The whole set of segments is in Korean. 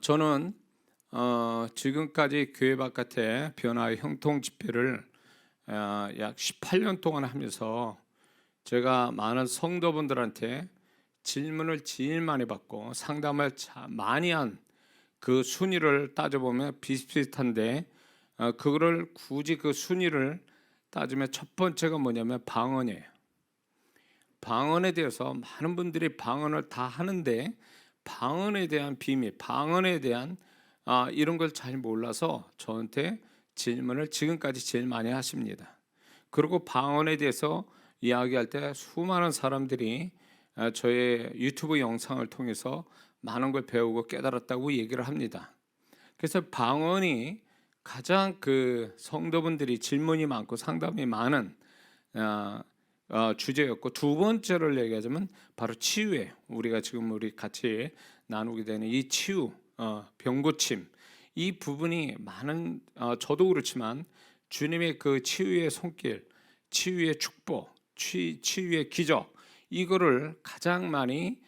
저는 지금까지 교회 바깥에 변화의 형통 집회를 약 18년 동안 하면서 제가 많은 성도분들한테 질문을 제일 많이 받고 상담을 많이 한 그 순위를 따져보면 비슷비슷한데, 그거를 굳이 그 순위를 따지면 첫 번째가 뭐냐면 방언이에요. 방언에 대해서 많은 분들이 방언을 다 하는데 방언에 대한 비밀, 방언에 대한 이런 걸 잘 몰라서 저한테 질문을 지금까지 제일 많이 하십니다. 그리고 방언에 대해서 이야기할 때 수많은 사람들이 저의 유튜브 영상을 통해서 많은 걸 배우고 깨달았다고 얘기를 합니다. 그래서 방언이 가장 그 성도분들이 질문이 많고 상담이 많은 주제였고, 두 번째를 얘기하자면 바로 치유예요. 우리가 지금 우리 같이 나누게 되는 이 치유, 병고침, 이 부분이 많은 저도 그렇지만 주님의 그 치유의 손길, 치유의 축복, 치유의 기적, 이거를 가장 많이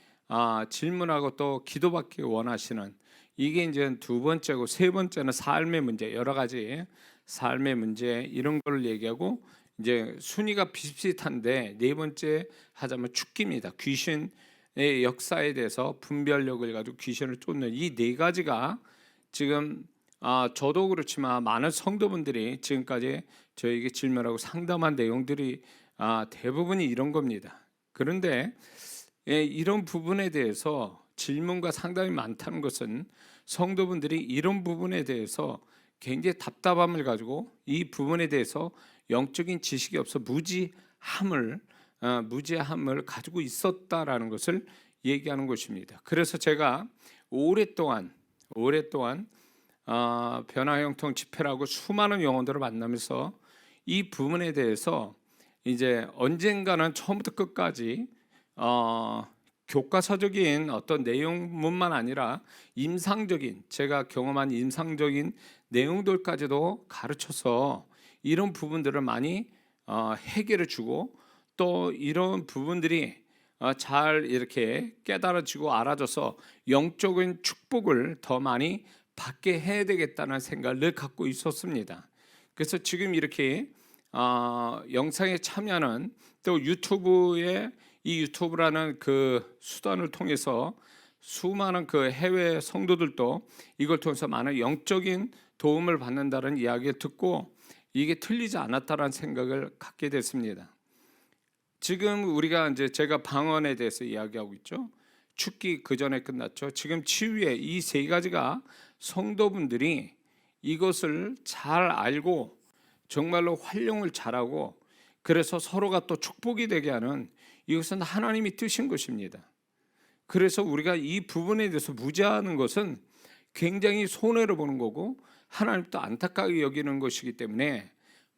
질문하고 또 기도받기 원하시는, 이게 이제 두 번째고, 세 번째는 삶의 문제, 여러 가지 삶의 문제 이런 걸 얘기하고, 이제 순위가 비슷비슷한데 네 번째 하자면 축기입니다. 귀신의 역사에 대해서 분별력을 가지고 귀신을 쫓는 이 네 가지가 지금 저도 그렇지만 많은 성도분들이 지금까지 저에게 질문하고 상담한 내용들이 대부분이 이런 겁니다. 그런데 이런 부분에 대해서 질문과 상담이 많다는 것은 성도분들이 이런 부분에 대해서 굉장히 답답함을 가지고 이 부분에 대해서 영적인 지식이 없어 무지함을 가지고 있었다라는 것을 얘기하는 것입니다. 그래서 제가 오랫동안 변화형통 집회라고 수많은 영혼들을 만나면서 이 부분에 대해서 이제 언젠가는 처음부터 끝까지 교과서적인 어떤 내용뿐만 아니라 임상적인, 제가 경험한 임상적인 내용들까지도 가르쳐서 이런 부분들을 많이 해결해 주고, 또 이런 부분들이 잘 이렇게 깨달아지고 알아져서 영적인 축복을 더 많이 받게 해야 되겠다는 생각을 늘 갖고 있었습니다. 그래서 지금 이렇게 영상에 참여하는, 또 유튜브에 이 유튜브라는 그 수단을 통해서 수많은 그 해외 성도들도 이걸 통해서 많은 영적인 도움을 받는다는 이야기를 듣고 이게 틀리지 않았다라는 생각을 갖게 됐습니다. 지금 우리가 이제 제가 방언에 대해서 이야기하고 있죠. 축기 그 전에 끝났죠. 지금 치유의 이 세 가지가 성도분들이 이것을 잘 알고 정말로 활용을 잘하고, 그래서 서로가 또 축복이 되게 하는, 이것은 하나님이 뜻인 것입니다. 그래서 우리가 이 부분에 대해서 무지하는 것은 굉장히 손해를 보는 거고 하나님도 안타깝게 여기는 것이기 때문에,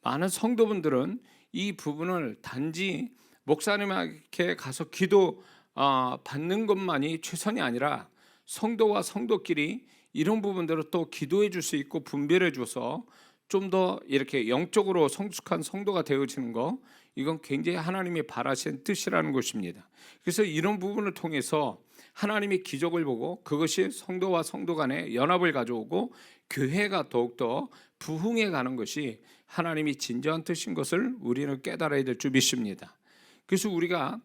많은 성도분들은 이 부분을 단지 목사님에게 가서 기도 받는 것만이 최선이 아니라 성도와 성도끼리 이런 부분들을 또 기도해 줄 수 있고 분별해 줘서 좀 더 이렇게 영적으로 성숙한 성도가 되어지는 거, 이건 굉장히 하나님이 바라시는 뜻이라는 것입니다. 그래서 이런 부분을 통해서 하나님의 기적을 보고 그것이 성도와 성도 간의 연합을 가져오고 교회가 더욱더 부흥해 가는 것이 하나님이 진정한 뜻인 것을 우리는 깨달아야 될 줄 믿습니다. 그래서 우리가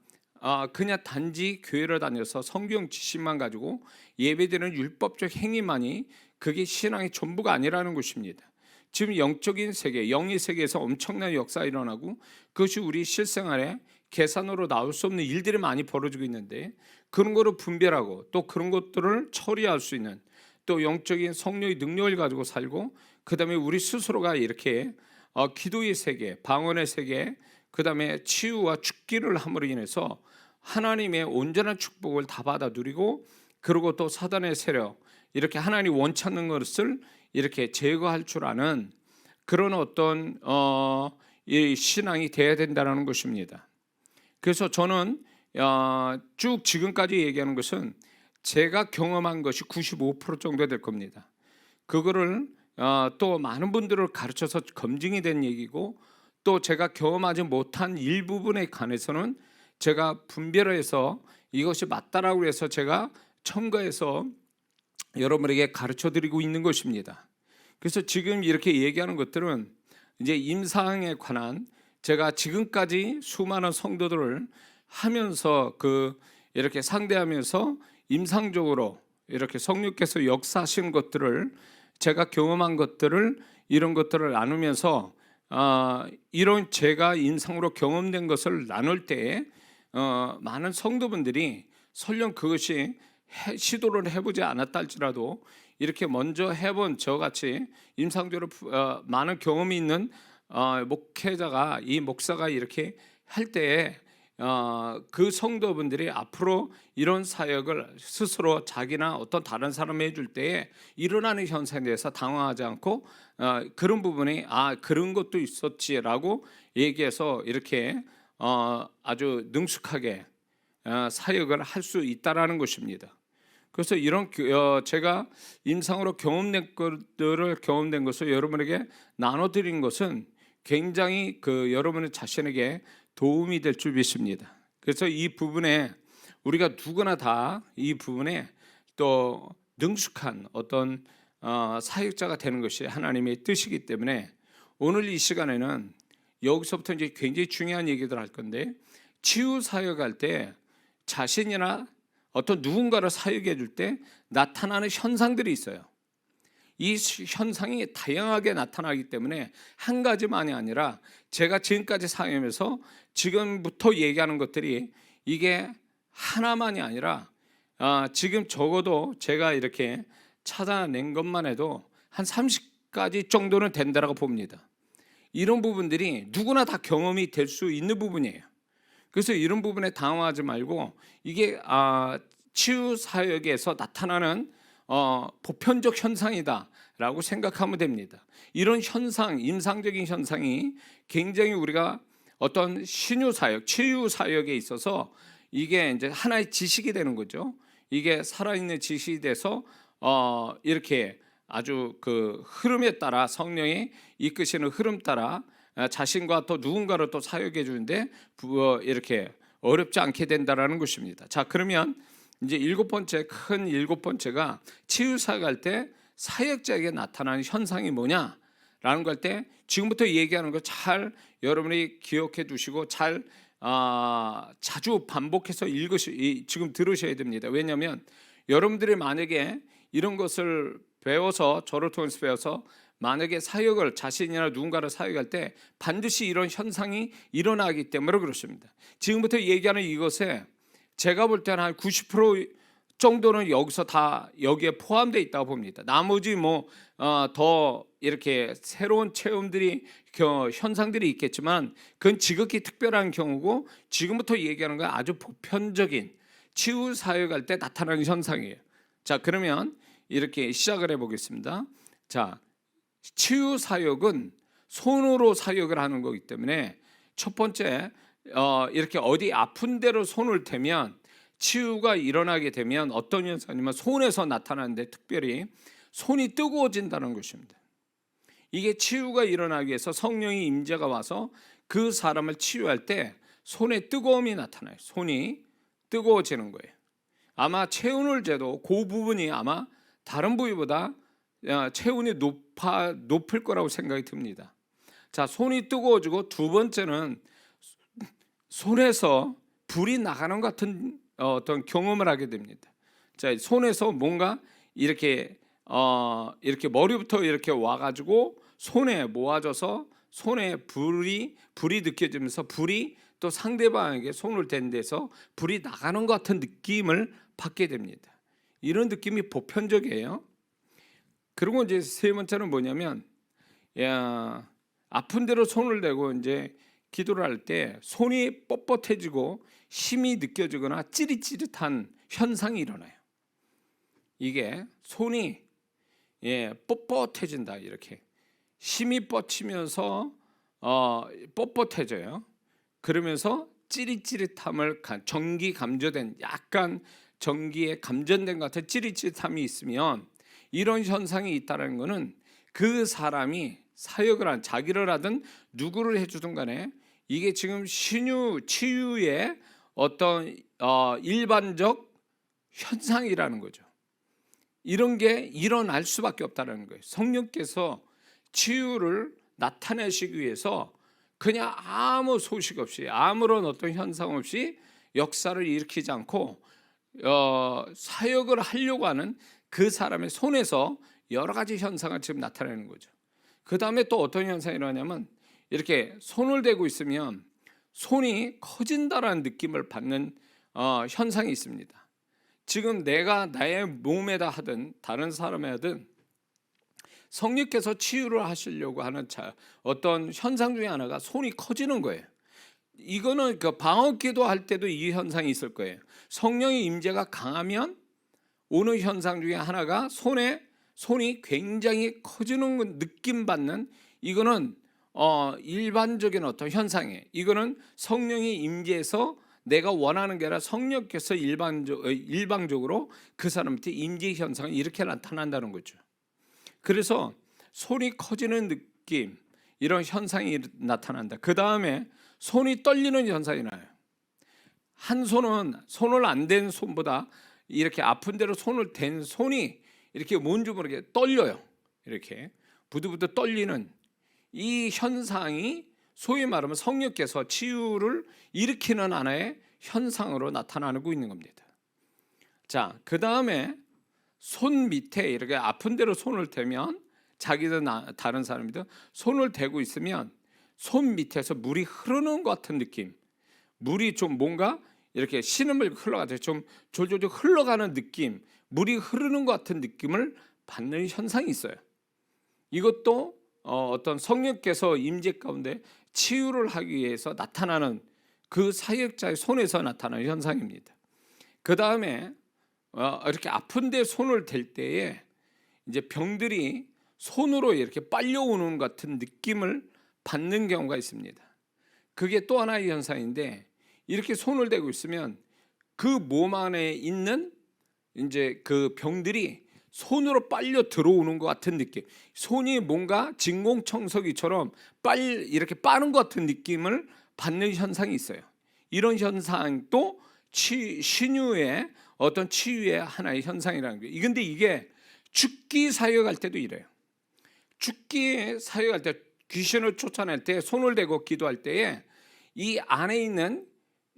그냥 단지 교회를 다녀서 성경 지식만 가지고 예배드리는 율법적 행위만이 그게 신앙의 전부가 아니라는 것입니다. 지금 영적인 세계, 영의 세계에서 엄청난 역사가 일어나고 그것이 우리 실생활에 계산으로 나올 수 없는 일들이 많이 벌어지고 있는데, 그런 거를 분별하고 또 그런 것들을 처리할 수 있는, 또 영적인 성령의 능력을 가지고 살고, 그 다음에 우리 스스로가 이렇게 기도의 세계, 방언의 세계, 그 다음에 치유와 죽기를 함으로 인해서 하나님의 온전한 축복을 다 받아 누리고, 그리고 또 사단의 세력, 이렇게 하나님 원치 않는 것을 이렇게 제거할 줄 아는 그런 어떤 이 신앙이 돼야 된다는 것입니다. 그래서 저는 쭉 지금까지 얘기하는 것은 제가 경험한 것이 95% 정도 될 겁니다. 그거를 또 많은 분들을 가르쳐서 검증이 된 얘기고, 또 제가 경험하지 못한 일부분에 관해서는 제가 분별해서 이것이 맞다라고 해서 제가 첨가해서 여러분에게 가르쳐 드리고 있는 것입니다. 그래서 지금 이렇게 얘기하는 것들은 이제 임상에 관한 제가 지금까지 수많은 성도들을 하면서 이렇게 상대하면서 임상적으로 이렇게 성령께서 역사하신 것들을 제가 경험한 것들을 이런 것들을 나누면서 이런 제가 임상으로 경험된 것을 나눌 때에 많은 성도분들이 설령 그것이 시도를 해보지 않았다 할지라도 이렇게 먼저 해본 저같이 임상적으로 많은 경험이 있는 목회자가 이 목사가 이렇게 할 때에 그 성도분들이 앞으로 이런 사역을 스스로 자기나 어떤 다른 사람이 해줄 때에 일어나는 현상에 대해서 당황하지 않고 그런 부분이 그런 것도 있었지라고 얘기해서 이렇게 아주 능숙하게 사역을 할 수 있다라는 것입니다. 그래서 이런 제가 임상으로 경험된 것을 여러분에게 나눠드린 것은 굉장히 여러분 자신에게 도움이 될 줄 믿습니다. 그래서 이 부분에 우리가 누구나 다 이 부분에 또 능숙한 어떤 사역자가 되는 것이 하나님의 뜻이기 때문에 오늘 이 시간에는 여기서부터 이제 굉장히 중요한 얘기들 할 건데, 치유 사역할 때 자신이나 어떤 누군가를 사역해 줄 때 나타나는 현상들이 있어요. 이 현상이 다양하게 나타나기 때문에 한 가지만이 아니라 제가 지금까지 사역하면서 지금부터 얘기하는 것들이 이게 하나만이 아니라 지금 적어도 제가 이렇게 찾아낸 것만 해도 한 30가지 정도는 된다라고 봅니다. 이런 부분들이 누구나 다 경험이 될 수 있는 부분이에요. 그래서 이런 부분에 당황하지 말고 이게 치유 사역에서 나타나는 보편적 현상이다라고 생각하면 됩니다. 이런 현상, 임상적인 현상이 굉장히 우리가 어떤 신유 사역, 치유 사역에 있어서 이게 이제 하나의 지식이 되는 거죠. 이게 살아있는 지식이 돼서 이렇게 아주 흐름에 따라 성령이 이끄시는 흐름 따라 자신과 또 누군가를 또 사역해 주는데 이렇게 어렵지 않게 된다라는 것입니다. 자, 그러면 이제 큰 일곱 번째가 치유 사역할 때 사역자에게 나타나는 현상이 뭐냐라는 걸 때 지금부터 얘기하는 거 잘 여러분이 기억해 두시고 잘 자주 반복해서 지금 들으셔야 됩니다. 왜냐하면 여러분들이 만약에 이런 것을 배워서 저를 통해서 배워서 만약에 사역을 자신이나 누군가를 사역할 때 반드시 이런 현상이 일어나기 때문에 그렇습니다. 지금부터 얘기하는 이것에 제가 볼 때는 한 90% 정도는 여기에 포함되어 있다고 봅니다. 나머지 더 이렇게 새로운 체험들이 현상들이 있겠지만 그건 지극히 특별한 경우고 지금부터 얘기하는 건 아주 보편적인 치유 사역할 때 나타나는 현상이에요. 자, 그러면 이렇게 시작을 해보겠습니다. 자, 치유 사역은 손으로 사역을 하는 거기 때문에 첫 번째 이렇게 어디 아픈 데로 손을 대면 치유가 일어나게 되면 어떤 현상이냐면 손에서 나타나는데 특별히 손이 뜨거워진다는 것입니다. 이게 치유가 일어나기 위해서 성령의 임재가 와서 그 사람을 치유할 때 손에 뜨거움이 나타나요. 손이 뜨거워지는 거예요. 아마 체온을 재도 그 부분이 아마 다른 부위보다 체온이 높을 거라고 생각이 듭니다. 자, 손이 뜨거워지고 두 번째는 손에서 불이 나가는 것 같은 어떤 경험을 하게 됩니다. 자, 손에서 뭔가 이렇게 머리부터 이렇게 와가지고 손에 모아져서 손에 불이 느껴지면서 불이 또 상대방에게 손을 댄 데서 불이 나가는 것 같은 느낌을 받게 됩니다. 이런 느낌이 보편적이에요. 그리고 이제 세 번째는 뭐냐면 아픈 데로 손을 대고 이제 기도를 할 때 손이 뻣뻣해지고 힘이 느껴지거나 찌릿찌릿한 현상이 일어나요. 이게 손이 뻣뻣해진다. 이렇게 힘이 뻗치면서 뻣뻣해져요. 그러면서 찌릿찌릿함을 전기 감전된 약간 전기에 감전된 것 같은 찌릿찌릿함이 있으면 이런 현상이 있다는 것은 그 사람이 사역을 한 자기를 하든 누구를 해주든 간에 이게 지금 치유의 어떤 일반적 현상이라는 거죠. 이런 게 일어날 수밖에 없다는 거예요. 성령께서 치유를 나타내시기 위해서 그냥 아무 소식 없이, 아무런 어떤 현상 없이 역사를 일으키지 않고 사역을 하려고 하는 그 사람의 손에서 여러 가지 현상을 지금 나타내는 거죠. 그 다음에 또 어떤 현상이 일어나냐면, 이렇게 손을 대고 있으면 손이 커진다라는 느낌을 받는 현상이 있습니다. 지금 내가 나의 몸에다 하든 다른 사람에 하든 성령께서 치유를 하시려고 하는 어떤 현상 중에 하나가 손이 커지는 거예요. 이거는 그 방언기도 할 때도 이 현상이 있을 거예요. 성령의 임재가 강하면 오는 현상 중에 하나가 손이 굉장히 커지는 느낌 받는, 이거는 일반적인 어떤 현상이에요. 이거는 성령의 임재에서 내가 원하는 게 아니라 성령께서 일방적으로 그 사람한테 임재 현상이 이렇게 나타난다는 거죠. 그래서 손이 커지는 느낌, 이런 현상이 나타난다. 그 다음에 손이 떨리는 현상이 나요. 한 손을 안 댄 손보다 이렇게 아픈 데로 손을 댄 손이 이렇게 뭔지 모르게 떨려요. 이렇게 부들부들 떨리는 이 현상이 소위 말하면 성령께서 치유를 일으키는 하나의 현상으로 나타나고 있는 겁니다. 자, 그 다음에 손 밑에 이렇게 아픈 데로 손을 대면, 자기든 다른 사람이든 손을 대고 있으면 손 밑에서 물이 흐르는 것 같은 느낌, 물이 좀 뭔가 이렇게 신음을 흘러가듯이 좀 졸졸 흘러가는 느낌, 물이 흐르는 것 같은 느낌을 받는 현상이 있어요. 이것도 어떤 성령께서 임재 가운데 치유를 하기 위해서 나타나는 그 사역자의 손에서 나타나는 현상입니다. 그 다음에 이렇게 아픈데 손을 댈 때에 이제 병들이 손으로 이렇게 빨려오는 것 같은 느낌을 받는 경우가 있습니다. 그게 또 하나의 현상인데, 이렇게 손을 대고 있으면 그 몸 안에 있는 이제 그 병들이 손으로 빨려 들어오는 것 같은 느낌, 손이 뭔가 진공청소기처럼 이렇게 빠는 것 같은 느낌을 받는 현상이 있어요. 이런 현상도 신유의 어떤 치유의 하나의 현상이라는 거예요. 근데 이게 죽기 사역할 때도 이래요. 죽기 사역할 때, 귀신을 쫓아낼 때 손을 대고 기도할 때에 이 안에 있는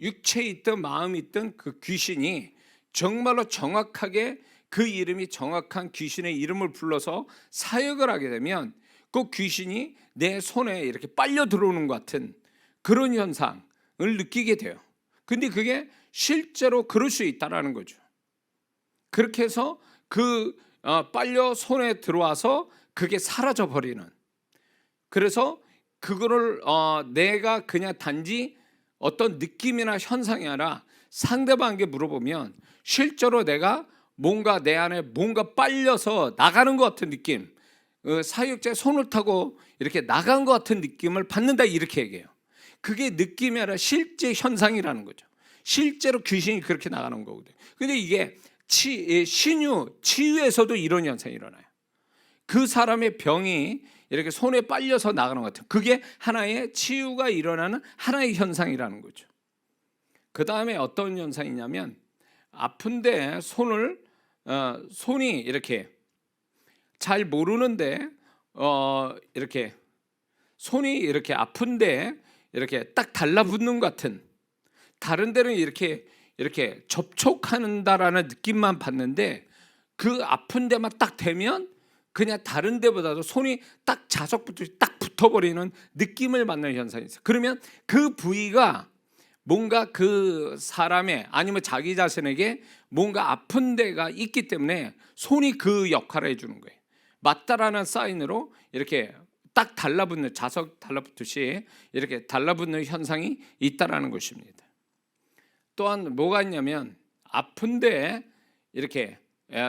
육체에 있든 마음이 있든 그 귀신이 정말로 정확하게 그 이름이 정확한 귀신의 이름을 불러서 사역을 하게 되면 그 귀신이 내 손에 이렇게 빨려 들어오는 것 같은 그런 현상을 느끼게 돼요. 근데 그게 실제로 그럴 수 있다라는 거죠. 그렇게 해서 빨려 손에 들어와서 그게 사라져 버리는, 그래서 그거를 내가 그냥 단지 어떤 느낌이나 현상이 아니라 상대방에게 물어보면 실제로 내가 뭔가 내 안에 뭔가 빨려서 나가는 것 같은 느낌, 사역자의 손을 타고 이렇게 나간 것 같은 느낌을 받는다, 이렇게 얘기해요. 그게 느낌이 아니라 실제 현상이라는 거죠. 실제로 귀신이 그렇게 나가는 거거든요. 근데 이게 치유에서도 이런 현상이 일어나요. 그 사람의 병이 이렇게 손에 빨려서 나가는 것 같은, 그게 하나의 치유가 일어나는 하나의 현상이라는 거죠. 그 다음에 어떤 현상이냐면, 아픈데 손이 이렇게 잘 모르는데 이렇게 손이 이렇게 아픈데 이렇게 딱 달라붙는 것 같은, 다른 데는 이렇게 접촉한다라는 느낌만 받는데 그 아픈 데만 딱 대면 그냥 다른 데보다도 손이 딱 자석부터 딱 붙어버리는 느낌을 받는 현상이 있어요. 그러면 그 부위가 뭔가 그 사람의 아니면 자기 자신에게 뭔가 아픈 데가 있기 때문에 손이 그 역할을 해주는 거예요. 맞다라는 사인으로 이렇게 딱 달라붙는, 자석 달라붙듯이 이렇게 달라붙는 현상이 있다라는 것입니다. 또한 뭐가 있냐면, 아픈데 이렇게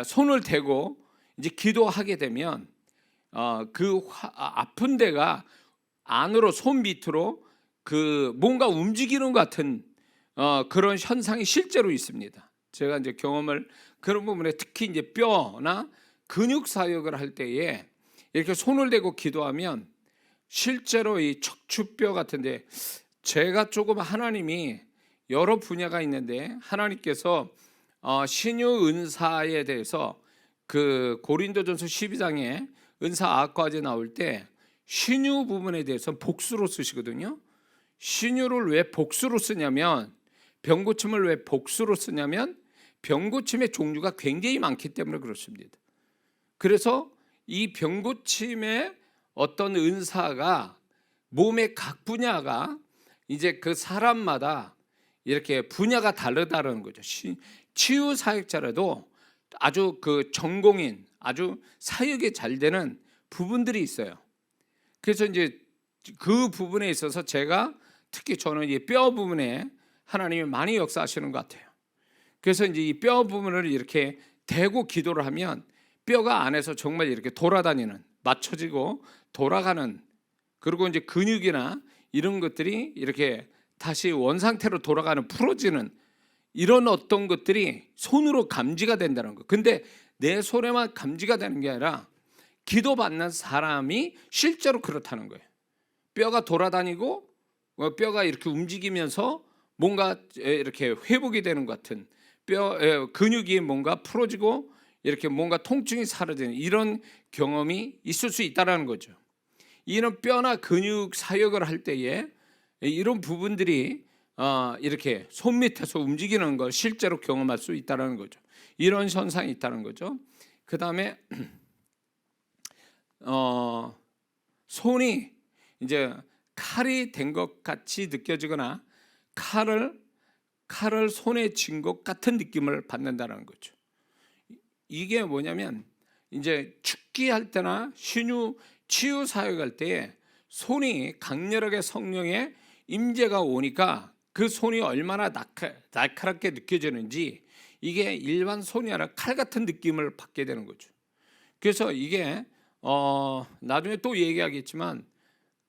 손을 대고 이제 기도하게 되면 아픈 데가 안으로, 손 밑으로 뭔가 움직이는 것 같은 그런 현상이 실제로 있습니다. 제가 이제 경험을 그런 부분에, 특히 이제 뼈나 근육 사역을 할 때에 이렇게 손을 대고 기도하면 실제로 이 척추뼈 같은데, 제가 조금 하나님이 여러 분야가 있는데 하나님께서 신유 은사에 대해서 그 고린도전서 12장에 은사 아과제 나올 때 신유 부분에 대해서 복수로 쓰시거든요. 신유를 왜 복수로 쓰냐면, 병고침을 왜 복수로 쓰냐면 병고침의 종류가 굉장히 많기 때문에 그렇습니다. 그래서 이 병고침의 어떤 은사가 몸의 각 분야가 이제 그 사람마다 이렇게 분야가 다르다는 거죠. 치유 사역자라도 아주 그 전공인, 아주 사역이 잘 되는 부분들이 있어요. 그래서 이제 그 부분에 있어서 제가 특히 저는 이 뼈 부분에 하나님이 많이 역사하시는 것 같아요. 그래서 이제 이 뼈 부분을 이렇게 대고 기도를 하면 뼈가 안에서 정말 이렇게 돌아다니는, 맞춰지고 돌아가는, 그리고 이제 근육이나 이런 것들이 이렇게 다시 원상태로 돌아가는, 풀어지는 이런 어떤 것들이 손으로 감지가 된다는 거. 근데 내 손에만 감지가 되는 게 아니라 기도받는 사람이 실제로 그렇다는 거예요. 뼈가 돌아다니고 뼈가 이렇게 움직이면서 뭔가 이렇게 회복이 되는 것 같은, 근육이 뭔가 풀어지고 이렇게 뭔가 통증이 사라지는 이런 경험이 있을 수 있다는 거죠. 이런 뼈나 근육 사역을 할 때에 이런 부분들이 이렇게 손 밑에서 움직이는 걸 실제로 경험할 수 있다는 거죠. 이런 현상이 있다는 거죠. 그 다음에 손이 이제 칼이 된 것 같이 느껴지거나 칼을 손에 쥔 것 같은 느낌을 받는다는 거죠. 이게 뭐냐면 이제 축기할 때나 치유 사역할 때에 손이 강렬하게 성령의 임재가 오니까 그 손이 얼마나 날카롭게 느껴지는지, 이게 일반 손이 아니라 칼 같은 느낌을 받게 되는 거죠. 그래서 이게 나중에 또 얘기하겠지만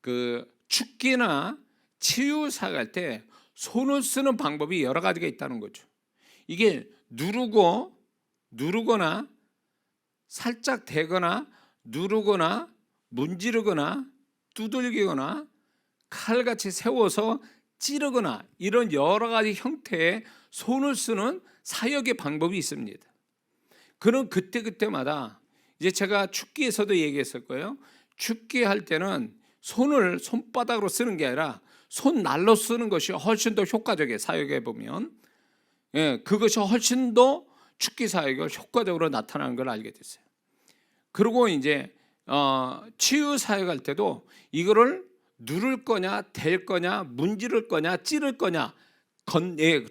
그 축기나 치유 사역할 때 손을 쓰는 방법이 여러 가지가 있다는 거죠. 이게 누르거나 살짝 대거나 누르거나 문지르거나 두들기거나 칼같이 세워서 찌르거나 이런 여러 가지 형태의 손을 쓰는 사역의 방법이 있습니다. 그런 그때마다 이제 제가 축기에서도 얘기했을 거예요. 축기할 때는 손을 손바닥으로 쓰는 게 아니라 손날로 쓰는 것이 훨씬 더 효과적이에요. 사역해 보면 그것이 훨씬 더 축기 사역이 효과적으로 나타나는 걸 알게 됐어요. 그리고 이제 치유 사역할 때도 이거를 누를 거냐, 댈 거냐, 문지를 거냐, 찌를 거냐,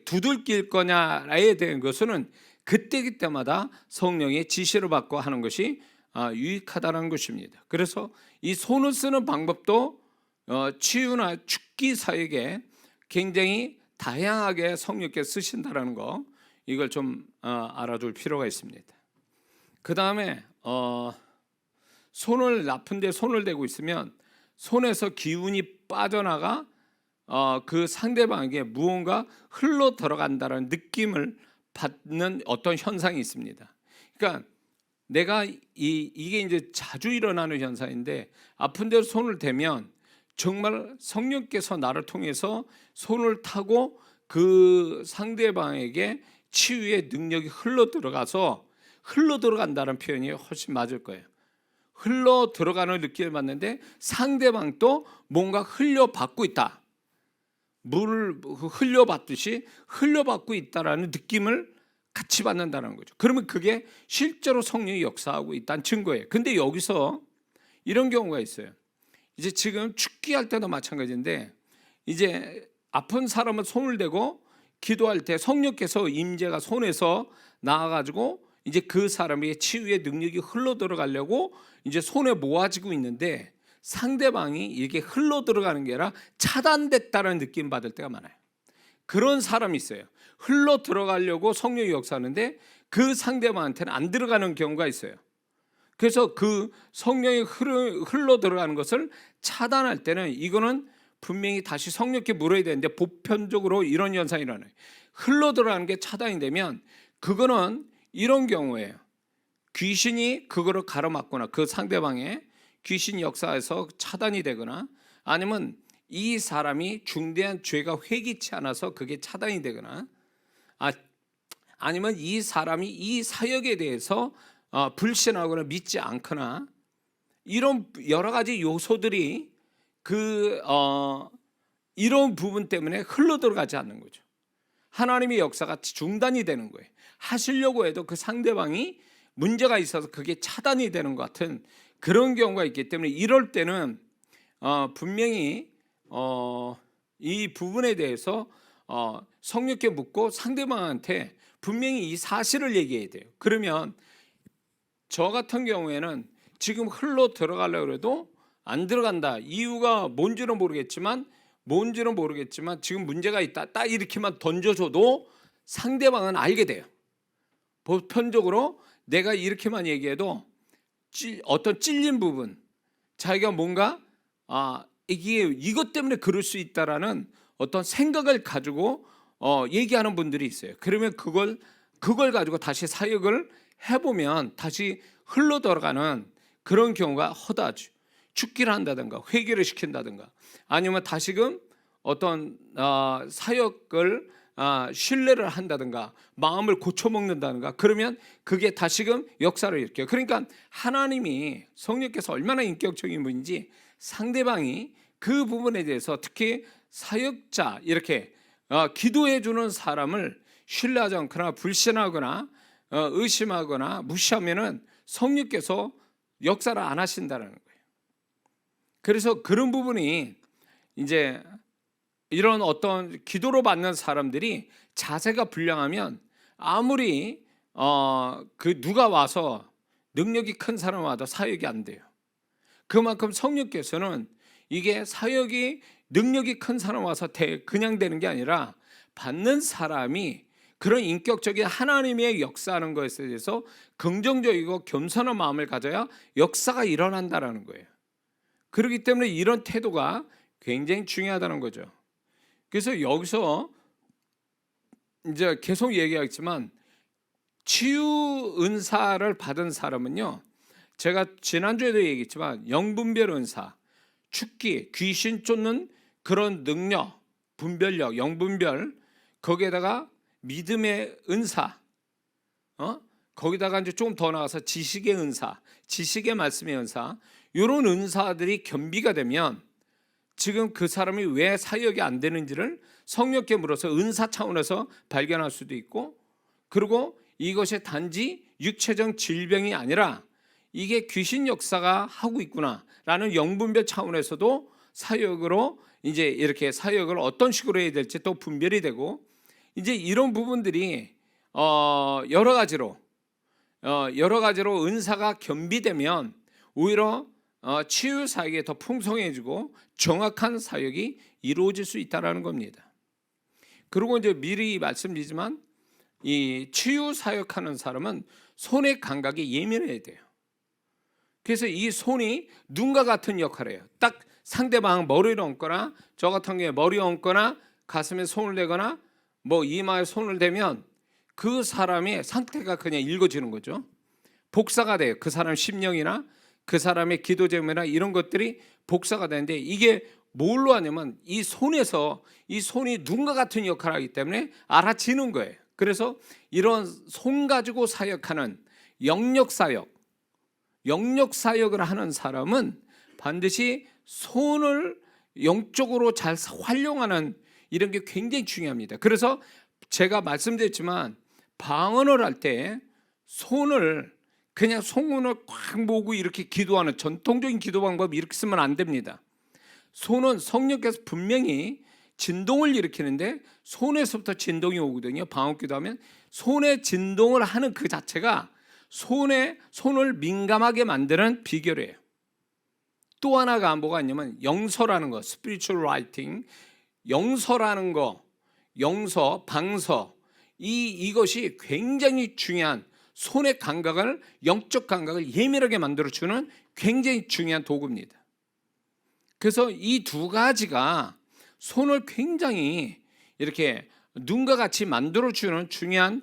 두들길 거냐에 대한 것은 그때마다 성령의 지시를 받고 하는 것이 유익하다는 것입니다. 그래서 이 손을 쓰는 방법도 치유나 축기 사역에 굉장히 다양하게 성령께 쓰신다는 거, 이걸 좀 알아둘 필요가 있습니다. 그 다음에 손을 나쁜데 손을 대고 있으면 손에서 기운이 빠져나가 그 상대방에게 무언가 흘러 들어간다는 느낌을 받는 어떤 현상이 있습니다. 그러니까 내가 이게 이제 자주 일어나는 현상인데, 아픈 데로 손을 대면 정말 성령께서 나를 통해서 손을 타고 그 상대방에게 치유의 능력이 흘러 들어간다는 표현이 훨씬 맞을 거예요. 흘러 들어가는 느낌을 받는데 상대방도 뭔가 흘려받고 있다, 물을 흘려받듯이 흘려받고 있다라는 느낌을 같이 받는다는 거죠. 그러면 그게 실제로 성령이 역사하고 있다는 증거예요. 근데 여기서 이런 경우가 있어요. 이제 지금 축기할 때도 마찬가지인데, 이제 아픈 사람은 손을 대고 기도할 때 성령께서 임재가 손에서 나와가지고 이제 그 사람의 치유의 능력이 흘러 들어가려고 이제 손에 모아지고 있는데, 상대방이 이게 흘러 들어가는 게 아니라 차단됐다는 느낌 받을 때가 많아요. 그런 사람이 있어요. 흘러 들어가려고 성령이 역사하는데 그 상대방한테는 안 들어가는 경우가 있어요. 그래서 그 성령이 흘러 들어가는 것을 차단할 때는 이거는 분명히 다시 성령께 물어야 되는데, 보편적으로 이런 현상이 일어나요. 흘러 들어가는 게 차단이 되면 그거는 이런 경우예요. 귀신이 그거를 가로막거나 그 상대방의 귀신 역사에서 차단이 되거나, 아니면 이 사람이 중대한 죄가 회개치 않아서 그게 차단이 되거나, 아니면 이 사람이 이 사역에 대해서 불신하거나 믿지 않거나 이런 여러 가지 요소들이 이런 부분 때문에 흘러 들어가지 않는 거죠. 하나님의 역사가 중단이 되는 거예요. 하시려고 해도 그 상대방이 문제가 있어서 그게 차단이 되는 것 같은 그런 경우가 있기 때문에 이럴 때는 분명히 이 부분에 대해서 성령께 묻고 상대방한테 분명히 이 사실을 얘기해야 돼요. 그러면 저 같은 경우에는 지금 흘러 들어가려고 해도 안 들어간다. 이유가 뭔지는 모르겠지만 지금 문제가 있다. 딱 이렇게만 던져줘도 상대방은 알게 돼요. 보편적으로 내가 이렇게만 얘기해도 어떤 찔린 부분, 자기가 뭔가 이게 이것 때문에 그럴 수 있다라는 어떤 생각을 가지고 얘기하는 분들이 있어요. 그러면 그걸 가지고 다시 사역을 해보면 다시 흘러 들어가는 그런 경우가 허다하죠. 죽기를 한다든가 회개를 시킨다든가 아니면 다시금 어떤 사역을 신뢰를 한다든가 마음을 고쳐먹는다든가 그러면 그게 다시금 역사를 일으켜요. 그러니까 하나님이 성령께서 얼마나 인격적인 분인지 상대방이 그 부분에 대해서 특히 사역자 이렇게 기도해 주는 사람을 신뢰하지 않거나 불신하거나 의심하거나 무시하면은 성령께서 역사를 안 하신다는 거예요. 그래서 그런 부분이 이제 이런 어떤 기도로 받는 사람들이 자세가 불량하면 아무리 그 누가 와서 능력이 큰 사람 와도 사역이 안 돼요. 그만큼 성령께서는 이게 사역이 능력이 큰 사람 와서 그냥 되는 게 아니라 받는 사람이 그런 인격적인 하나님의 역사하는 것에 대해서 긍정적이고 겸손한 마음을 가져야 역사가 일어난다라는 거예요. 그렇기 때문에 이런 태도가 굉장히 중요하다는 거죠. 그래서 여기서 이제 계속 얘기하겠지만 치유 은사를 받은 사람은요, 제가 지난주에도 얘기했지만 영분별 은사, 축기, 귀신 쫓는 그런 능력, 분별력, 영분별, 거기에다가 믿음의 은사, 거기다가 이제 조금 더 나가서 지식의 은사, 지식의 말씀의 은사, 이런 은사들이 겸비가 되면 지금 그 사람이 왜 사역이 안 되는지를 성령께 물어서 은사 차원에서 발견할 수도 있고, 그리고 이것이 단지 육체적 질병이 아니라 이게 귀신 역사가 하고 있구나라는 영분별 차원에서도 사역으로 이제 이렇게 사역을 어떤 식으로 해야 될지 또 분별이 되고, 이제 이런 부분들이 여러 가지로 은사가 겸비되면 오히려 치유 사역이 더 풍성해지고 정확한 사역이 이루어질 수 있다라는 겁니다. 그리고 이제 미리 말씀드리지만 이 치유 사역하는 사람은 손의 감각이 예민해야 돼요. 그래서 이 손이 눈과 같은 역할을 해요. 딱 상대방 머리를 얹거나 저 같은 경우에 머리에 얹거나 가슴에 손을 대거나 뭐 이마에 손을 대면 그 사람의 상태가 그냥 읽어지는 거죠. 복사가 돼요. 그 사람 심령이나 그 사람의 기도 제목이나 이런 것들이 복사가 되는데, 이게 뭘로 하냐면 이 손에서 이 손이 눈과 같은 역할을 하기 때문에 알아지는 거예요. 그래서 이런 손 가지고 사역하는 영역 사역을 하는 사람은 반드시 손을 영적으로 잘 활용하는 이런 게 굉장히 중요합니다. 그래서 제가 말씀드렸지만 방언을 할 때 손을 그냥 손을 꽉 모으고 이렇게 기도하는 전통적인 기도 방법 이렇게 쓰면 안 됩니다. 손은 성령께서 분명히 진동을 일으키는데 손에서부터 진동이 오거든요. 방언 기도하면 손의 진동을 하는 그 자체가 손을 민감하게 만드는 비결이에요. 또 하나가 뭐가 있냐면 영서라는 거, spiritual writing, 영서라는 거, 영서, 방서, 이것이 굉장히 중요한 손의 감각을, 영적 감각을 예민하게 만들어주는 굉장히 중요한 도구입니다. 그래서 이 두 가지가 손을 굉장히 이렇게 눈과 같이 만들어주는 중요한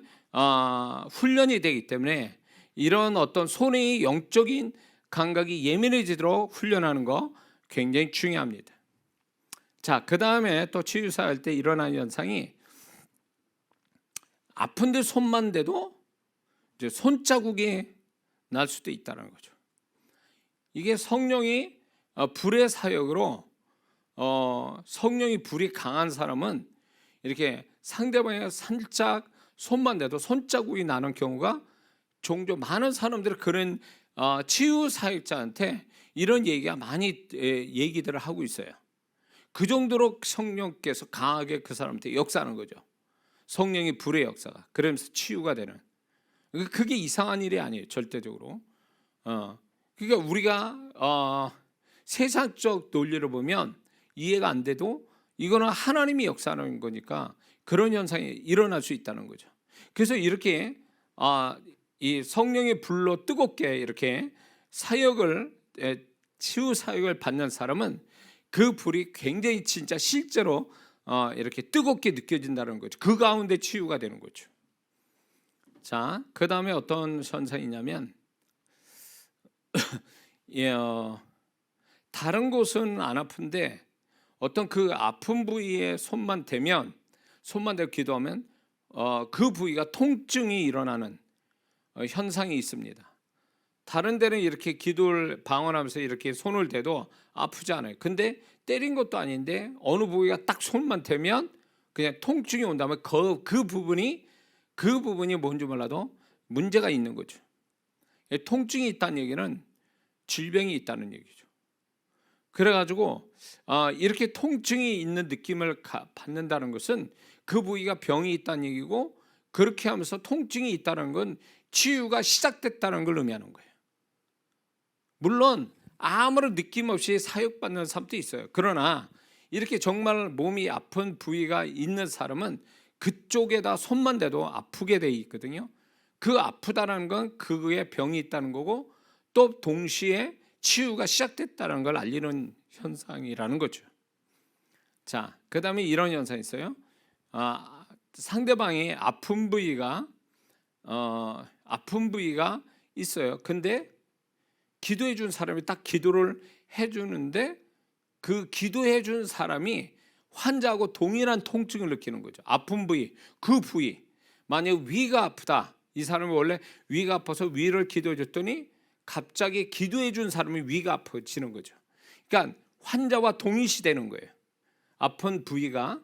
훈련이 되기 때문에 이런 어떤 손의 영적인 감각이 예민해지도록 훈련하는 거 굉장히 중요합니다. 자, 그 다음에 또 치유사 할 때 일어나는 현상이 아픈데 손만 대도 이제 손자국이 날 수도 있다는 거죠. 이게 성령이 불의 사역으로 성령이 불이 강한 사람은 이렇게 상대방이 살짝 손만 대도 손자국이 나는 경우가 종종 많은 사람들이 그런 치유 사역자한테 이런 얘기가 많이 얘기들을 하고 있어요. 그 정도로 성령께서 강하게 그 사람한테 역사하는 거죠. 성령이 불의 역사가. 그러면서 치유가 되는. 그게 이상한 일이 아니에요. 절대적으로. 그러니까 우리가 세상적 논리를 보면 이해가 안 돼도 이거는 하나님이 역사하는 거니까 그런 현상이 일어날 수 있다는 거죠. 그래서 이렇게 이 성령의 불로 뜨겁게 이렇게 사역을 치유 사역을 받는 사람은 그 불이 굉장히 진짜 실제로 이렇게 뜨겁게 느껴진다는 거죠. 그 가운데 치유가 되는 거죠. 자, 그 다음에 어떤 현상이냐면 다른 곳은 안 아픈데 어떤 그 아픈 부위에 손만 대고 기도하면 그 부위가 통증이 일어나는 현상이 있습니다. 다른 데는 이렇게 기도를 방언하면서 이렇게 손을 대도 아프지 않아요. 근데 때린 것도 아닌데 어느 부위가 딱 손만 대면 그냥 통증이 온다면 그 부분이 뭔지 몰라도 문제가 있는 거죠. 통증이 있다는 얘기는 질병이 있다는 얘기죠. 그래가지고 이렇게 통증이 있는 느낌을 받는다는 것은 그 부위가 병이 있다는 얘기고, 그렇게 하면서 통증이 있다는 건 치유가 시작됐다는 걸 의미하는 거예요. 물론 아무런 느낌 없이 사역받는 사람도 있어요. 그러나 이렇게 정말 몸이 아픈 부위가 있는 사람은 그쪽에다 손만 대도 아프게 돼 있거든요. 그 아프다는 건 그의 병이 있다는 거고, 또 동시에 치유가 시작됐다는 걸 알리는 현상이라는 거죠. 자, 그 다음에 이런 현상이 있어요. 상대방이 아픈 부위가 있어요. 근데 기도해 준 사람이 딱 기도를 해주는데 그 기도해 준 사람이 환자하고 동일한 통증을 느끼는 거죠. 아픈 부위, 그 부위. 만약 위가 아프다, 이 사람이 원래 위가 아파서 위를 기도해 줬더니 갑자기 기도해 준 사람이 위가 아파지는 거죠. 그러니까 환자와 동일시되는 거예요. 아픈 부위가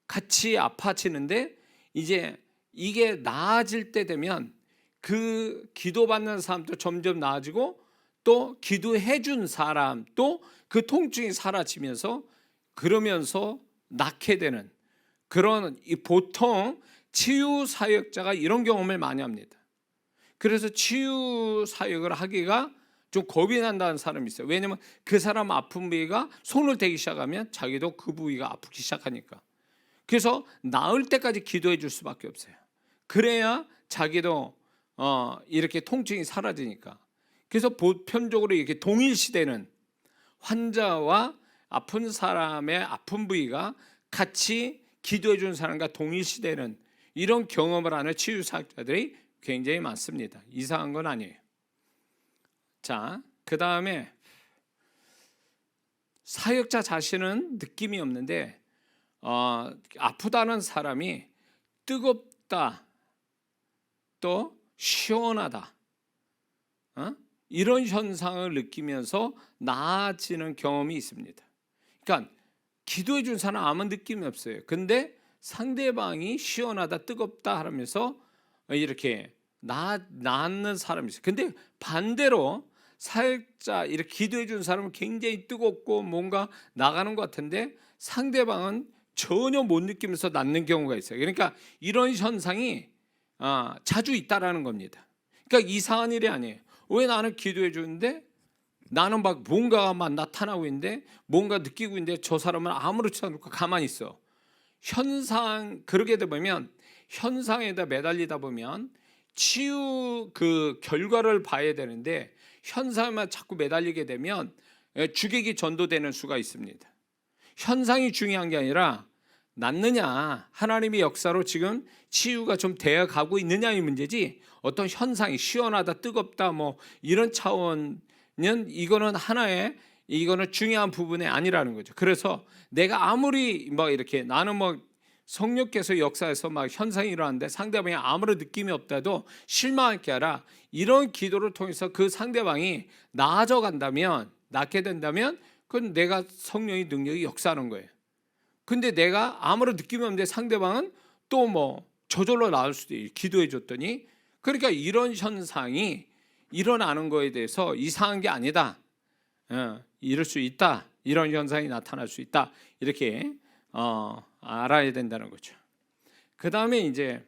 같이 아파지는데 이제 이게 나아질 때 되면 그 기도받는 사람도 점점 나아지고, 또 기도해 준 사람도 그 통증이 사라지면서 그러면서 낫게 되는 그런, 보통 치유 사역자가 이런 경험을 많이 합니다. 그래서 치유 사역을 하기가 좀 겁이 난다는 사람이 있어요. 왜냐하면 그 사람 아픈 부위가 손을 대기 시작하면 자기도 그 부위가 아프기 시작하니까. 그래서 나을 때까지 기도해 줄 수밖에 없어요. 그래야 자기도 이렇게 통증이 사라지니까. 그래서 보편적으로 이렇게 동일시되는, 환자와 아픈 사람의 아픈 부위가 같이 기도해 주는 사람과 동일시되는 이런 경험을 하는 치유 사역자들이 굉장히 많습니다. 이상한 건 아니에요. 자, 그 다음에 사역자 자신은 느낌이 없는데 아프다는 사람이 뜨겁다, 또 시원하다, 이런 현상을 느끼면서 나아지는 경험이 있습니다. 그러니까 기도해 준 사람 아무 느낌이 없어요. 근데 상대방이 시원하다, 뜨겁다 하면서 이렇게 낫는 사람이 있어요. 근데 반대로 사역자 이렇게 기도해 준 사람은 굉장히 뜨겁고 뭔가 나가는 것 같은데 상대방은 전혀 못 느끼면서 낫는 경우가 있어요. 그러니까 이런 현상이 자주 있다라는 겁니다. 그러니까 이상한 일이 아니에요. 왜 나는 기도해 주는데 나는 막 뭔가가 막 나타나고 있는데, 뭔가 느끼고 있는데 저 사람은 아무렇지 않고 가만히 있어. 그러게 되면 현상에다 매달리다 보면 치유 그 결과를 봐야 되는데 현상에만 자꾸 매달리게 되면 주객이 전도되는 수가 있습니다. 현상이 중요한 게 아니라 낫느냐, 하나님의 역사로 지금 치유가 좀 되어 가고 있느냐의 문제지, 어떤 현상이 시원하다, 뜨겁다 뭐 이런 차원은 이거는 이거는 중요한 부분이 아니라는 거죠. 그래서 내가 아무리 뭐 이렇게 나는 뭐 성령께서 역사에서 막 현상이 일어나는데 상대방이 아무런 느낌이 없다도 실망하게 하라. 이런 기도를 통해서 그 상대방이 나아져 간다면, 낫게 된다면 그건 내가 성령의 능력이 역사하는 거예요. 근데 내가 아무런 느낌이 없는데 상대방은 또 뭐 저절로 나을 수도 있고 기도해 줬더니, 그러니까 이런 현상이 일어나는 거에 대해서 이상한 게 아니다. 이럴 수 있다. 이런 현상이 나타날 수 있다. 이렇게 알아야 된다는 거죠. 그 다음에 이제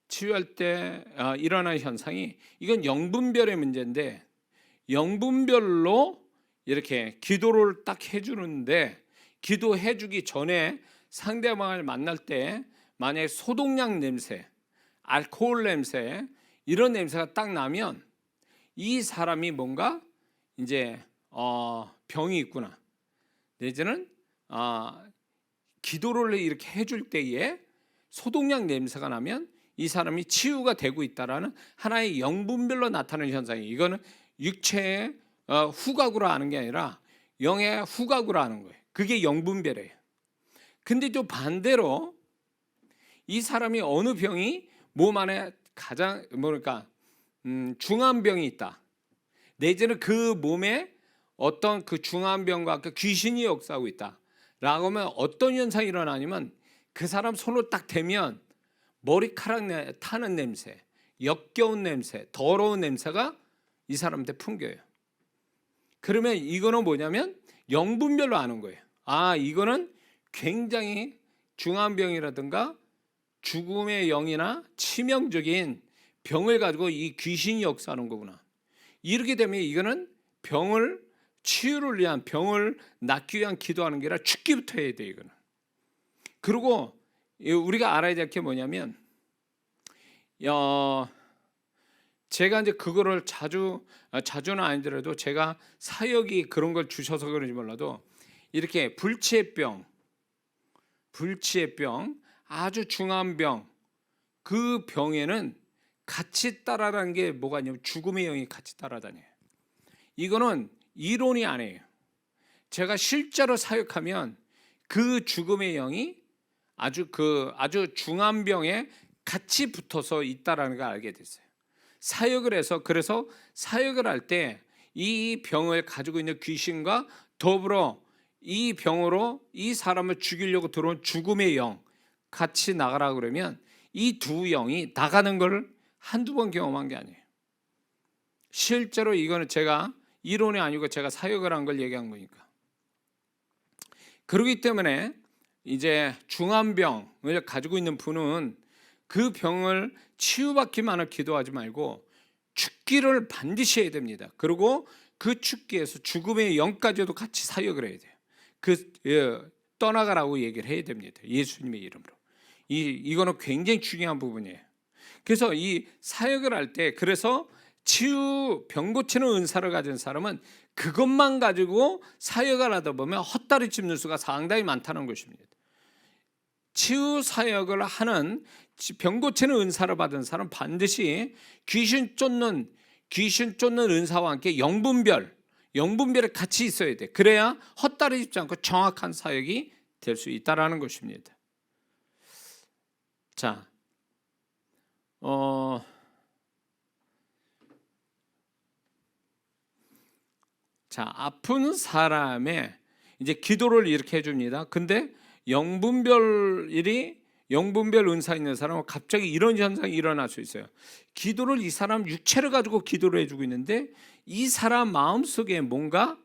치유할 때 일어나는 현상이, 이건 영분별의 문제인데, 영분별로 이렇게 기도를 딱 해주는데, 기도해주기 전에 상대방을 만날 때 만약에 소독약 냄새, 알코올 냄새, 이런 냄새가 딱 나면 이 사람이 뭔가 이제 병이 있구나, 내지는 기도를 이렇게 해줄 때에 소독약 냄새가 나면 이 사람이 치유가 되고 있다라는 하나의 영분별로 나타나는 현상이, 이거는 육체의 후각으로 아는 게 아니라 영의 후각으로 아는 거예요. 그게 영분별이에요. 근데 또 반대로 이 사람이 어느 병이 몸 안에 가장 뭐랄까 중한 병이 있다, 내지는 그 몸에 어떤 그 중한 병과 그 귀신이 역사하고 있다 라고 하면 어떤 현상이 일어나냐면, 그 사람 손을 딱 대면 머리카락 타는 냄새, 역겨운 냄새, 더러운 냄새가 이 사람한테 풍겨요. 그러면 이거는 뭐냐면 영분별로 아는 거예요. 이거는 굉장히 중한 병이라든가 죽음의 영이나 치명적인 병을 가지고 이 귀신이 역사하는 거구나. 이렇게 되면 이거는 병을 치유를 위한, 병을 낫기 위한 기도하는 게 아니라 죽기부터 해야 돼, 이거는. 그리고 우리가 알아야 될 게 뭐냐면, 제가 이제 그거를 자주는 아니더라도 제가 사역이 그런 걸 주셔서 그런지 몰라도, 이렇게 불치의병, 아주 중한 병, 그 병에는 같이 따라다니는 게 뭐가 있냐면 죽음의 영이 같이 따라다녀요. 이거는 이론이 아니에요. 제가 실제로 사역하면 그 죽음의 영이 아주 중한 병에 같이 붙어서 있다라는 걸 알게 됐어요. 사역을 해서, 그래서 사역을 할 때 이 병을 가지고 있는 귀신과 더불어 이 병으로 이 사람을 죽이려고 들어온 죽음의 영 같이 나가라 그러면 이 두 영이 나가는 걸 한두 번 경험한 게 아니에요. 실제로 이거는 제가 이론이 아니고 제가 사역을 한 걸 얘기한 거니까. 그렇기 때문에 이제 중한 병을 가지고 있는 분은 그 병을 치유받기만을 기도하지 말고 죽기를 반드시 해야 됩니다. 그리고 그 죽기에서 죽음의 영까지도 같이 사역을 해야 돼요. 떠나가라고 얘기를 해야 됩니다. 예수님의 이름으로. 이거는 굉장히 중요한 부분이에요. 그래서 이 사역을 할 때, 그래서 치유, 병 고치는 은사를 가진 사람은 그것만 가지고 사역을 하다 보면 헛다리 짚는 수가 상당히 많다는 것입니다. 치유 사역을 하는, 병 고치는 은사를 받은 사람은 반드시 귀신 쫓는 은사와 함께 영분별이 같이 있어야 돼. 그래야 헛다리 짚지 않고 정확한 사역이 될 수 있다라는 것입니다. 자, 아픈 사람의 이제 기도를 이렇게 해줍니다. 근데 영분별 은사 있는 사람은 갑자기 이런 현상이 일어날 수 있어요. 기도를, 이 사람 육체를 가지고 기도를 해주고 있는데 이 사람 마음속에 뭔가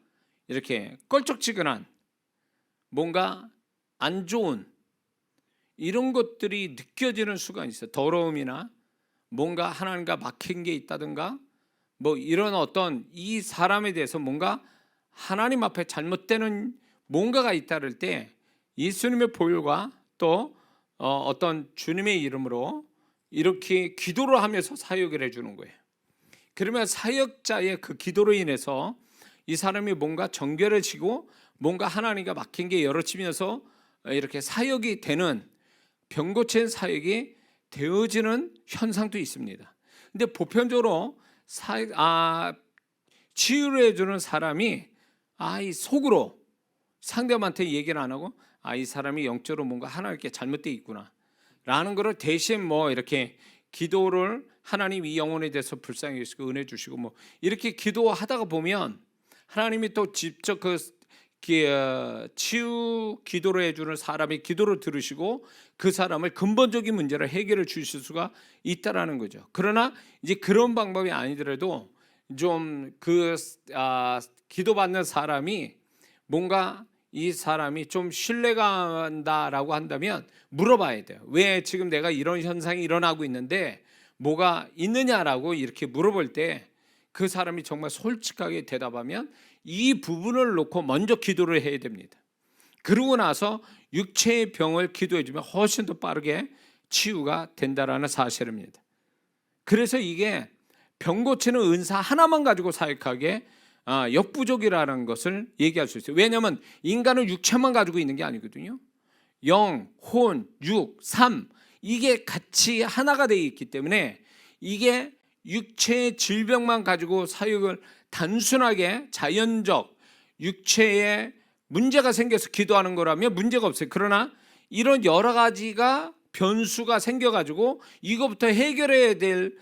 이렇게 껄쩍지근한, 뭔가 안 좋은 이런 것들이 느껴지는 수가 있어요. 더러움이나 뭔가 하나님과 막힌 게 있다든가, 뭐 이런 어떤 이 사람에 대해서 뭔가 하나님 앞에 잘못되는 뭔가가 있다를 때 예수님의 보혈과 또 어떤 주님의 이름으로 이렇게 기도를 하면서 사역을 해주는 거예요. 그러면 사역자의 그 기도로 인해서 이 사람이 뭔가 정결해지고 뭔가 하나님과 막힌 게 열어지면서 이렇게 사역이 되는, 병 고치는 사역이 되어지는 현상도 있습니다. 근데 보편적으로 치유를 해주는 사람이 이 속으로 상대방한테 얘기를 안 하고 이 사람이 영적으로 뭔가 하나님께 잘못되어 있구나 라는 거를 대신 뭐 이렇게 기도를 하나님 이 영혼에 대해서 불쌍히 여기시고 은혜 주시고 뭐 이렇게 기도하다가 보면 하나님이 또 직접 그 치유 기도를 해주는 사람의 기도를 들으시고 그 사람을 근본적인 문제를 해결해 주실 수가 있다라는 거죠. 그러나 이제 그런 방법이 아니더라도 좀 기도받는 사람이 뭔가 이 사람이 좀 신뢰가 간다라고 한다면 물어봐야 돼요. 왜 지금 내가 이런 현상이 일어나고 있는데 뭐가 있느냐라고 이렇게 물어볼 때 그 사람이 정말 솔직하게 대답하면 이 부분을 놓고 먼저 기도를 해야 됩니다. 그러고 나서 육체의 병을 기도해 주면 훨씬 더 빠르게 치유가 된다라는 사실입니다. 그래서 이게 병 고치는 은사 하나만 가지고 사역하기에 역부족이라는 것을 얘기할 수 있어요. 왜냐하면 인간은 육체만 가지고 있는 게 아니거든요. 영, 혼, 육, 삶 이게 같이 하나가 되어 있기 때문에 이게 육체의 질병만 가지고 사역을 단순하게 자연적 육체에 문제가 생겨서 기도하는 거라면 문제가 없어요. 그러나 이런 여러 가지가 변수가 생겨가지고 이거부터 해결해야 될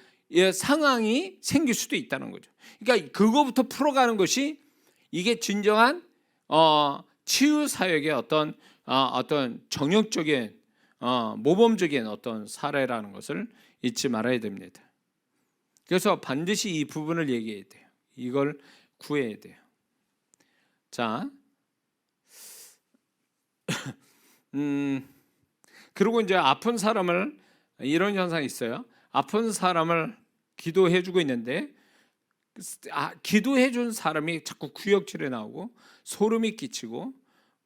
상황이 생길 수도 있다는 거죠. 그러니까 그거부터 풀어가는 것이 이게 진정한 치유 사역의 어떤 정형적인 모범적인 어떤 사례라는 것을 잊지 말아야 됩니다. 그래서 반드시 이 부분을 얘기해야 돼요. 이걸 구해야 돼요. 자, 그리고 이제 아픈 사람을 이런 현상이 있어요. 아픈 사람을 기도해주고 있는데 기도해준 사람이 자꾸 구역질에 나오고 소름이 끼치고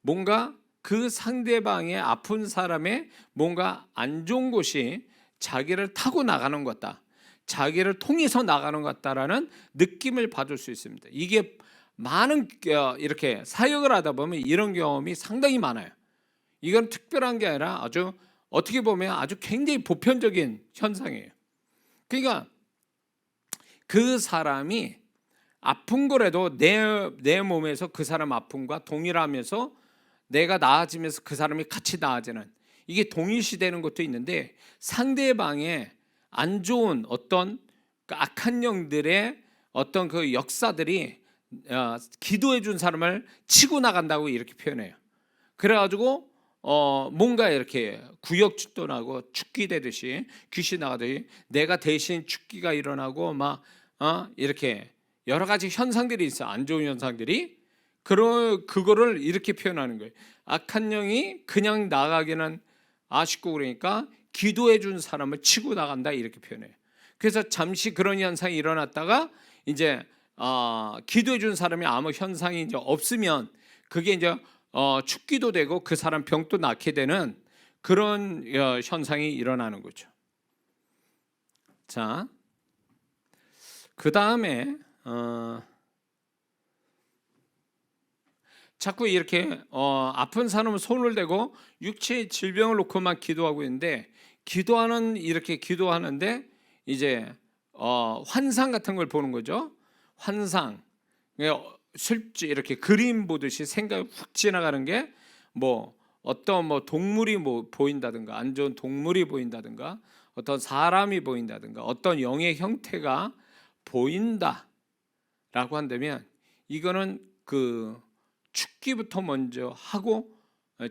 뭔가 그 상대방의 아픈 사람의 뭔가 안 좋은 곳이 자기를 타고 나가는 것 같다. 자기를 통해서 나가는 것 같다라는 느낌을 받을 수 있습니다. 이게 많은 이렇게 사역을 하다 보면 이런 경험이 상당히 많아요. 이건 특별한 게 아니라 아주 어떻게 보면 아주 굉장히 보편적인 현상이에요. 그러니까 그 사람이 아픈 거라도 내 몸에서 그 사람 아픔과 동일하면서 내가 나아지면서 그 사람이 같이 나아지는 이게 동일시되는 것도 있는데 상대방의 안 좋은 어떤 악한 영들의 어떤 그 역사들이 기도해 준 사람을 치고 나간다고 이렇게 표현해요. 그래가지고 뭔가 이렇게 구역질도나고 죽기 되듯이 귀신 나가듯이 내가 대신 죽기가 일어나고 막 이렇게 여러 가지 현상들이 있어. 안 좋은 현상들이 그거를 이렇게 표현하는 거예요. 악한 영이 그냥 나가기는 아쉽고 그러니까 기도해 준 사람을 치고 나간다 이렇게 표현해요. 그래서 잠시 그런 현상이 일어났다가 이제 기도해 준 사람이 아무 현상이 이제 없으면 그게 이제 죽기도 되고 그 사람 병도 낫게 되는 그런 현상이 일어나는 거죠. 자, 그 다음에 자꾸 이렇게 아픈 사람은 손을 대고 육체의 질병을 놓고만 기도하고 있는데 이렇게 기도하는데 이제 환상 같은 걸 보는 거죠. 환상, 슬쩍 이렇게 그림 보듯이 생각이 훅 지나가는 게 뭐 어떤 동물이 보인다든가 안 좋은 동물이 보인다든가 어떤 사람이 보인다든가 어떤 영의 형태가 보인다라고 한다면 이거는 그 죽기부터 먼저 하고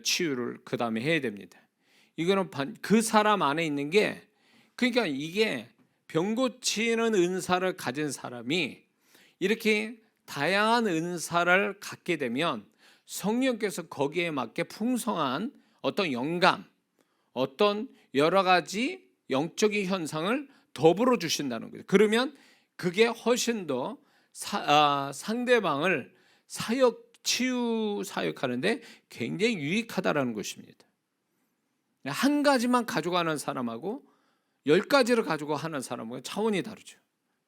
치유를 그 다음에 해야 됩니다. 이거는 그 사람 안에 있는 게 그러니까 이게 병 고치는 은사를 가진 사람이 이렇게 다양한 은사를 갖게 되면 성령께서 거기에 맞게 풍성한 어떤 영감, 어떤 여러 가지 영적인 현상을 더불어 주신다는 거예요. 그러면 그게 훨씬 더 상대방을 치유 사역하는데 굉장히 유익하다라는 것입니다. 한 가지만 가져가는 사람하고 10가지를 가지고 하는 사람하고 차원이 다르죠.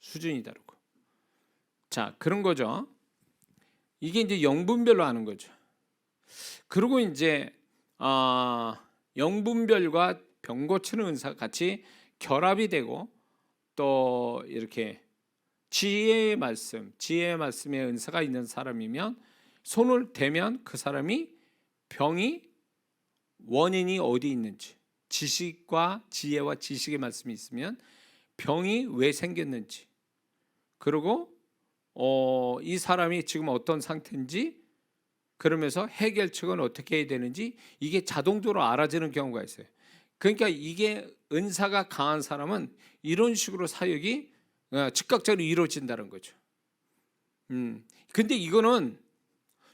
수준이 다르고. 자, 그런 거죠. 이게 이제 영분별로 하는 거죠. 그리고 이제 영분별과 병 고치는 은사가 같이 결합이 되고 또 이렇게 지혜의 말씀의 은사가 있는 사람이면 손을 대면 그 사람이 병이 원인이 어디 있는지, 지식과 지혜와 지식의 말씀이 있으면 병이 왜 생겼는지, 그리고 이 사람이 지금 어떤 상태인지, 그러면서 해결책은 어떻게 해야 되는지 이게 자동적으로 알아지는 경우가 있어요. 그러니까 이게 은사가 강한 사람은 이런 식으로 사역이 즉각적으로 이루어진다는 거죠. 근데 이거는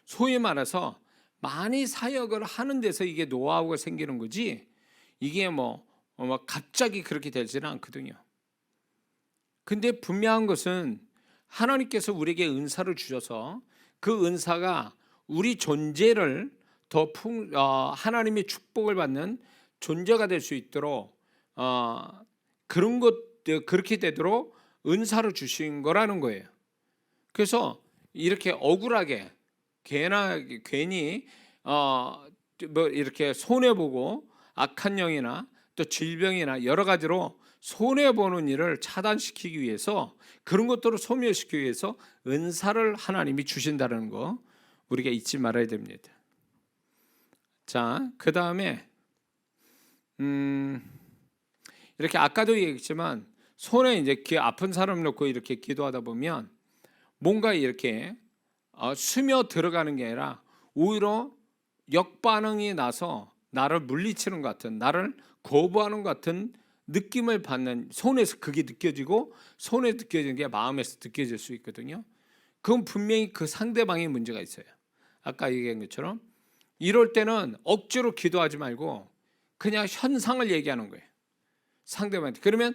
소위 말해서 많이 사역을 하는 데서 이게 노하우가 생기는 거지, 이게 뭐 갑자기 그렇게 되지는 않거든요. 근데 분명한 것은 하나님께서 우리에게 은사를 주셔서 그 은사가 우리 존재를 더 하나님의 축복을 받는 존재가 될 수 있도록 그런 것들 그렇게 되도록 은사를 주신 거라는 거예요. 그래서 이렇게 억울하게 괜히 뭐 이렇게 손해 보고 악한 영이나 또 질병이나 여러 가지로 손해 보는 일을 차단시키기 위해서, 그런 것들을 소멸시키기 위해서 은사를 하나님이 주신다는 거 우리가 잊지 말아야 됩니다. 자, 그 다음에 이렇게 아까도 얘기했지만 손에 이제 아픈 사람 놓고 이렇게 기도하다 보면 뭔가 이렇게 스며 들어가는 게 아니라 오히려 역반응이 나서 나를 물리치는 것 같은, 나를 거부하는 것 같은 느낌을 받는, 손에서 그게 느껴지고 손에 느껴지는 게 마음에서 느껴질 수 있거든요. 그건 분명히 그 상대방의 문제가 있어요. 아까 얘기한 것처럼 이럴 때는 억지로 기도하지 말고 그냥 현상을 얘기하는 거예요, 상대방한테. 그러면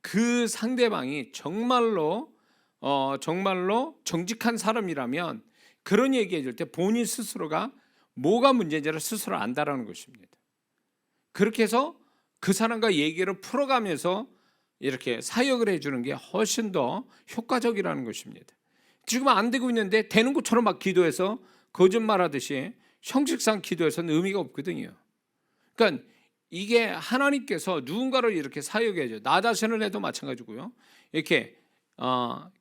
그 상대방이 정말로 정직한 사람이라면 그런 얘기해 줄 때 본인 스스로가 뭐가 문제인지를 스스로 안다라는 것입니다. 그렇게 해서 그 사람과 얘기를 풀어가면서 이렇게 사역을 해주는 게 훨씬 더 효과적이라는 것입니다. 지금 안 되고 있는데 되는 것처럼 막 기도해서 거짓말하듯이 형식상 기도해서는 의미가 없거든요. 그러니까 이게 하나님께서 누군가를 이렇게 사역해 줘요. 나 자신을 해도 마찬가지고요. 이렇게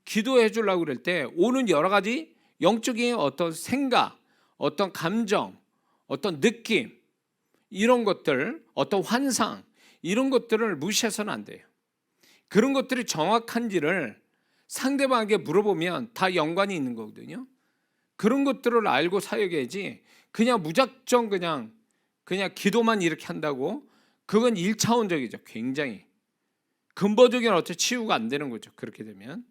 기도해 주려고 그럴 때 오는 여러 가지 영적인 어떤 생각, 어떤 감정, 어떤 느낌, 이런 것들, 어떤 환상, 이런 것들을 무시해서는 안 돼요. 그런 것들이 정확한지를 상대방에게 물어보면 다 연관이 있는 거거든요. 그런 것들을 알고 사역해야지 그냥 무작정 그냥 기도만 이렇게 한다고, 그건 1차원적이죠. 굉장히 근본적인 어떤 치유가 안 되는 거죠, 그렇게 되면.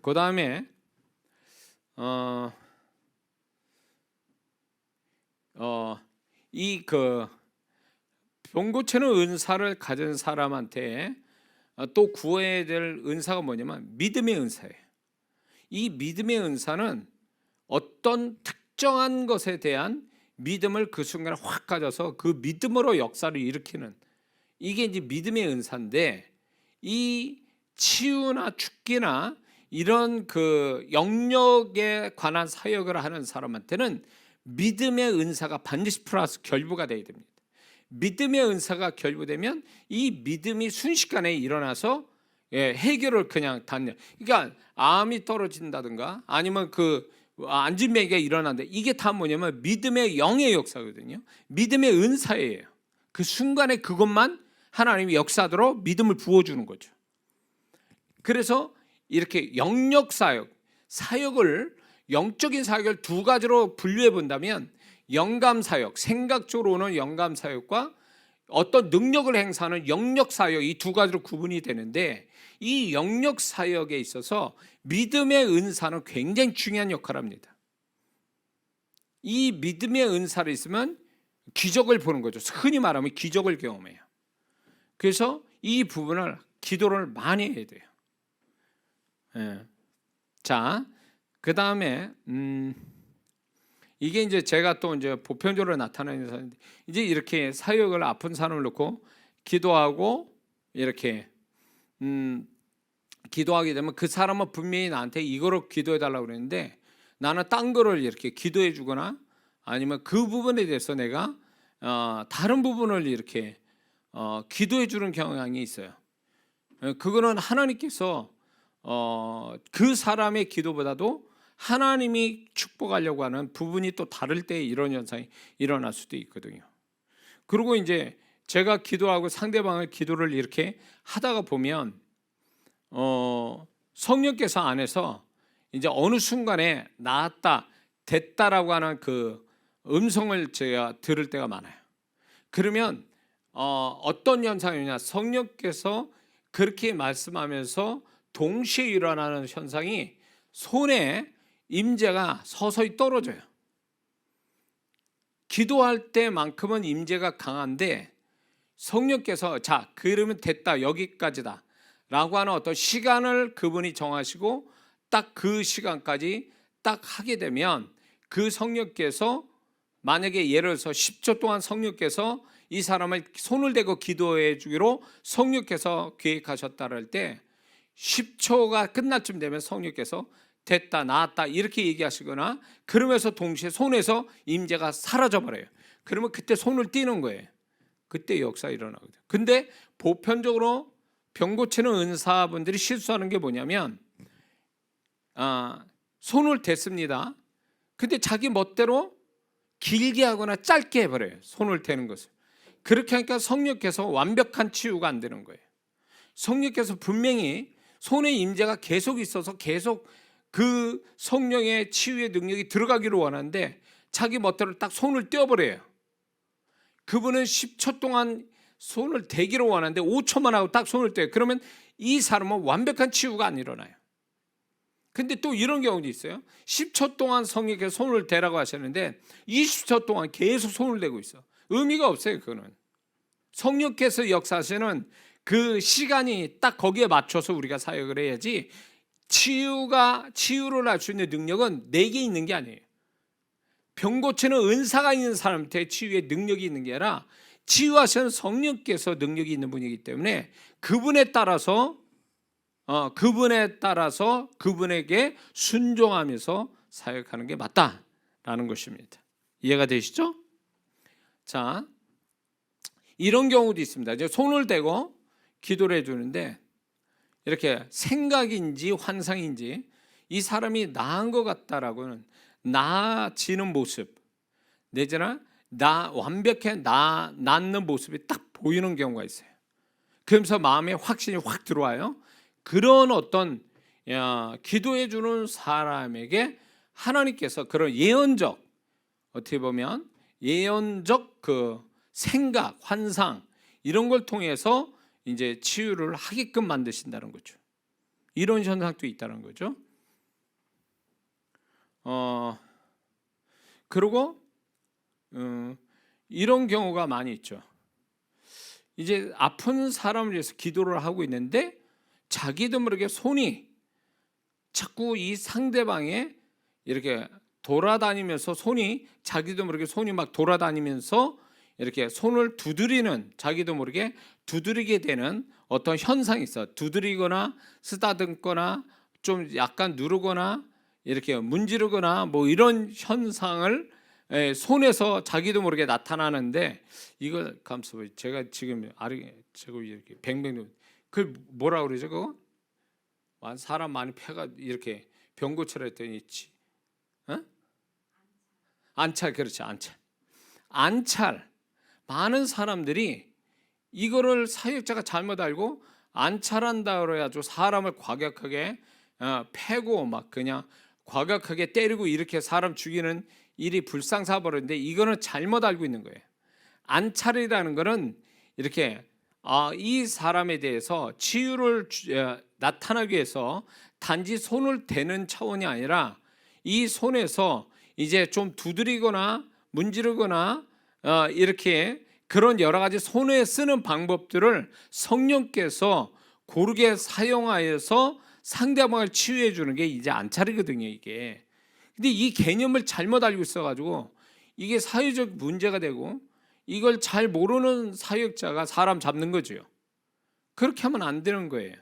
그 다음에 이 병 고치는 은사를 가진 사람한테 또 구해야 될 은사가 뭐냐면 믿음의 은사예요. 이 믿음의 은사는 어떤 특정한 것에 대한 믿음을 그 순간에 확 가져서 그 믿음으로 역사를 일으키는, 이게 이제 믿음의 은사인데, 이 치유나 죽기나 이런 그 영역에 관한 사역을 하는 사람한테는 믿음의 은사가 반드시 플러스 결부가 돼야 됩니다. 믿음의 은사가 결부되면 이 믿음이 순식간에 일어나서 해결을 그냥 단련. 그러니까 암이 떨어진다든가 아니면 그 안진뱅이가 일어난다. 이게 다 뭐냐면 믿음의 영의 역사거든요. 믿음의 은사예요. 그 순간에 그것만 하나님이 역사하도록 믿음을 부어주는 거죠. 그래서 이렇게 영역 사역을 영적인 사역을 두 가지로 분류해 본다면 영감 사역, 생각적으로 오는 영감 사역과 어떤 능력을 행사하는 영역 사역, 이 두 가지로 구분이 되는데, 이 영역 사역에 있어서 믿음의 은사는 굉장히 중요한 역할을 합니다. 이 믿음의 은사를 있으면 기적을 보는 거죠. 흔히 말하면 기적을 경험해요. 그래서 이 부분을 기도를 많이 해야 돼요. 자, 그 다음에 이게 이제 제가 또 이제 보편적으로 나타나는 사람인데, 이제 이렇게 사역을 아픈 사람을 놓고 기도하고 이렇게 기도하게 되면 그 사람은 분명히 나한테 이거로 기도해 달라고 그랬는데 나는 딴 거를 이렇게 기도해 주거나 아니면 그 부분에 대해서 내가 다른 부분을 이렇게 기도해 주는 경향이 있어요. 그거는 하나님께서 그 사람의 기도보다도 하나님이 축복하려고 하는 부분이 또 다를 때 이런 현상이 일어날 수도 있거든요. 그리고 이제 제가 기도하고 상대방의 기도를 이렇게 하다가 보면 성령께서 안에서 이제 어느 순간에 나았다, 됐다라고 하는 그 음성을 제가 들을 때가 많아요. 그러면 어떤 현상이냐, 성령께서 그렇게 말씀하면서 동시에 일어나는 현상이 손에 임재가 서서히 떨어져요. 기도할 때만큼은 임재가 강한데 성령께서 자, 그러면 됐다, 여기까지다 라고 하는 어떤 시간을 그분이 정하시고 딱 그 시간까지 딱 하게 되면 그 성령께서 만약에 예를 들어서 10초 동안 성령께서 이 사람을 손을 대고 기도해 주기로 성령께서 계획하셨다 할 때 10초가 끝날 쯤 되면 성령께서 됐다, 나았다 이렇게 얘기하시거나 그러면서 동시에 손에서 임재가 사라져 버려요. 그러면 그때 손을 띄는 거예요. 그때 역사 일어나거든요. 근데 보편적으로 병 고치는 은사분들이 실수하는 게 뭐냐면 손을 댔습니다. 근데 자기 멋대로 길게 하거나 짧게 해버려요. 손을 대는 것을. 그렇게 하니까 성령께서 완벽한 치유가 안 되는 거예요. 성령께서 분명히 손에 임재가 계속 있어서 계속 그 성령의 치유의 능력이 들어가기를 원하는데 자기 멋대로 딱 손을 떼어버려요. 그분은 10초 동안 손을 대기를 원하는데 5초만 하고 딱 손을 떼요. 그러면 이 사람은 완벽한 치유가 안 일어나요. 근데 또 이런 경우도 있어요. 10초 동안 성령께서 손을 대라고 하셨는데 20초 동안 계속 손을 대고 있어. 의미가 없어요. 그거는 성령께서 역사하시는 그 시간이 딱 거기에 맞춰서 우리가 사역을 해야지, 치유를 할 수 있는 능력은 내게 있는 게 아니에요. 병 고치는 은사가 있는 사람한테 치유의 능력이 있는 게 아니라 치유하시는 성령께서 능력이 있는 분이기 때문에 그분에 따라서 그분에게 순종하면서 사역하는 게 맞다라는 것입니다. 이해가 되시죠? 자, 이런 경우도 있습니다. 이제 손을 대고 기도를 해주는데 이렇게 생각인지 환상인지 이 사람이 나은 것 같다라고는 나아지는 모습 내지나 완벽해 낫는 모습이 딱 보이는 경우가 있어요. 그러면서 마음에 확신이 확 들어와요. 그런 어떤 기도해 주는 사람에게 하나님께서 그런 예언적, 어떻게 보면 예언적 그 생각, 환상 이런 걸 통해서 이제 치유를 하게끔 만드신다는 거죠. 이런 현상도 있다는 거죠. 그리고 이런 경우가 많이 있죠. 이제 아픈 사람을 위해서 기도를 하고 있는데 자기도 모르게 손이 자꾸 이 상대방에 이렇게 돌아다니면서 자기도 모르게 손이 막 돌아다니면서 이렇게 손을 두드리는, 자기도 모르게 두드리게 되는 어떤 현상이 있어. 두드리거나 쓰다듬거나 좀 약간 누르거나 이렇게 문지르거나 뭐 이런 현상을 손에서 자기도 모르게 나타나는데, 이걸 감수 제가 지금 제가 이렇게 뱅뱅 그 뭐라 그러죠 그거? 사람 많이 폐가 이렇게 병 고치라 했더니 안찰, 그렇지, 안찰. 많은 사람들이 이거를 사역자가 잘못 알고 안찰한다 그래가지고 사람을 과격하게 패고 막 그냥 과격하게 때리고 이렇게 사람 죽이는 일이 불상사 버렸는데, 이거는 잘못 알고 있는 거예요. 안찰이라는 거는 이렇게 이 사람에 대해서 치유를 나타나기 위해서 단지 손을 대는 차원이 아니라 이 손에서 이제 좀 두드리거나 문지르거나 이렇게 그런 여러 가지 손에 쓰는 방법들을 성령께서 고르게 사용하여서 상대방을 치유해 주는 게 이제 안찰이거든요, 이게. 근데 이 개념을 잘못 알고 있어가지고 이게 사회적 문제가 되고 이걸 잘 모르는 사역자가 사람 잡는 거죠. 그렇게 하면 안 되는 거예요.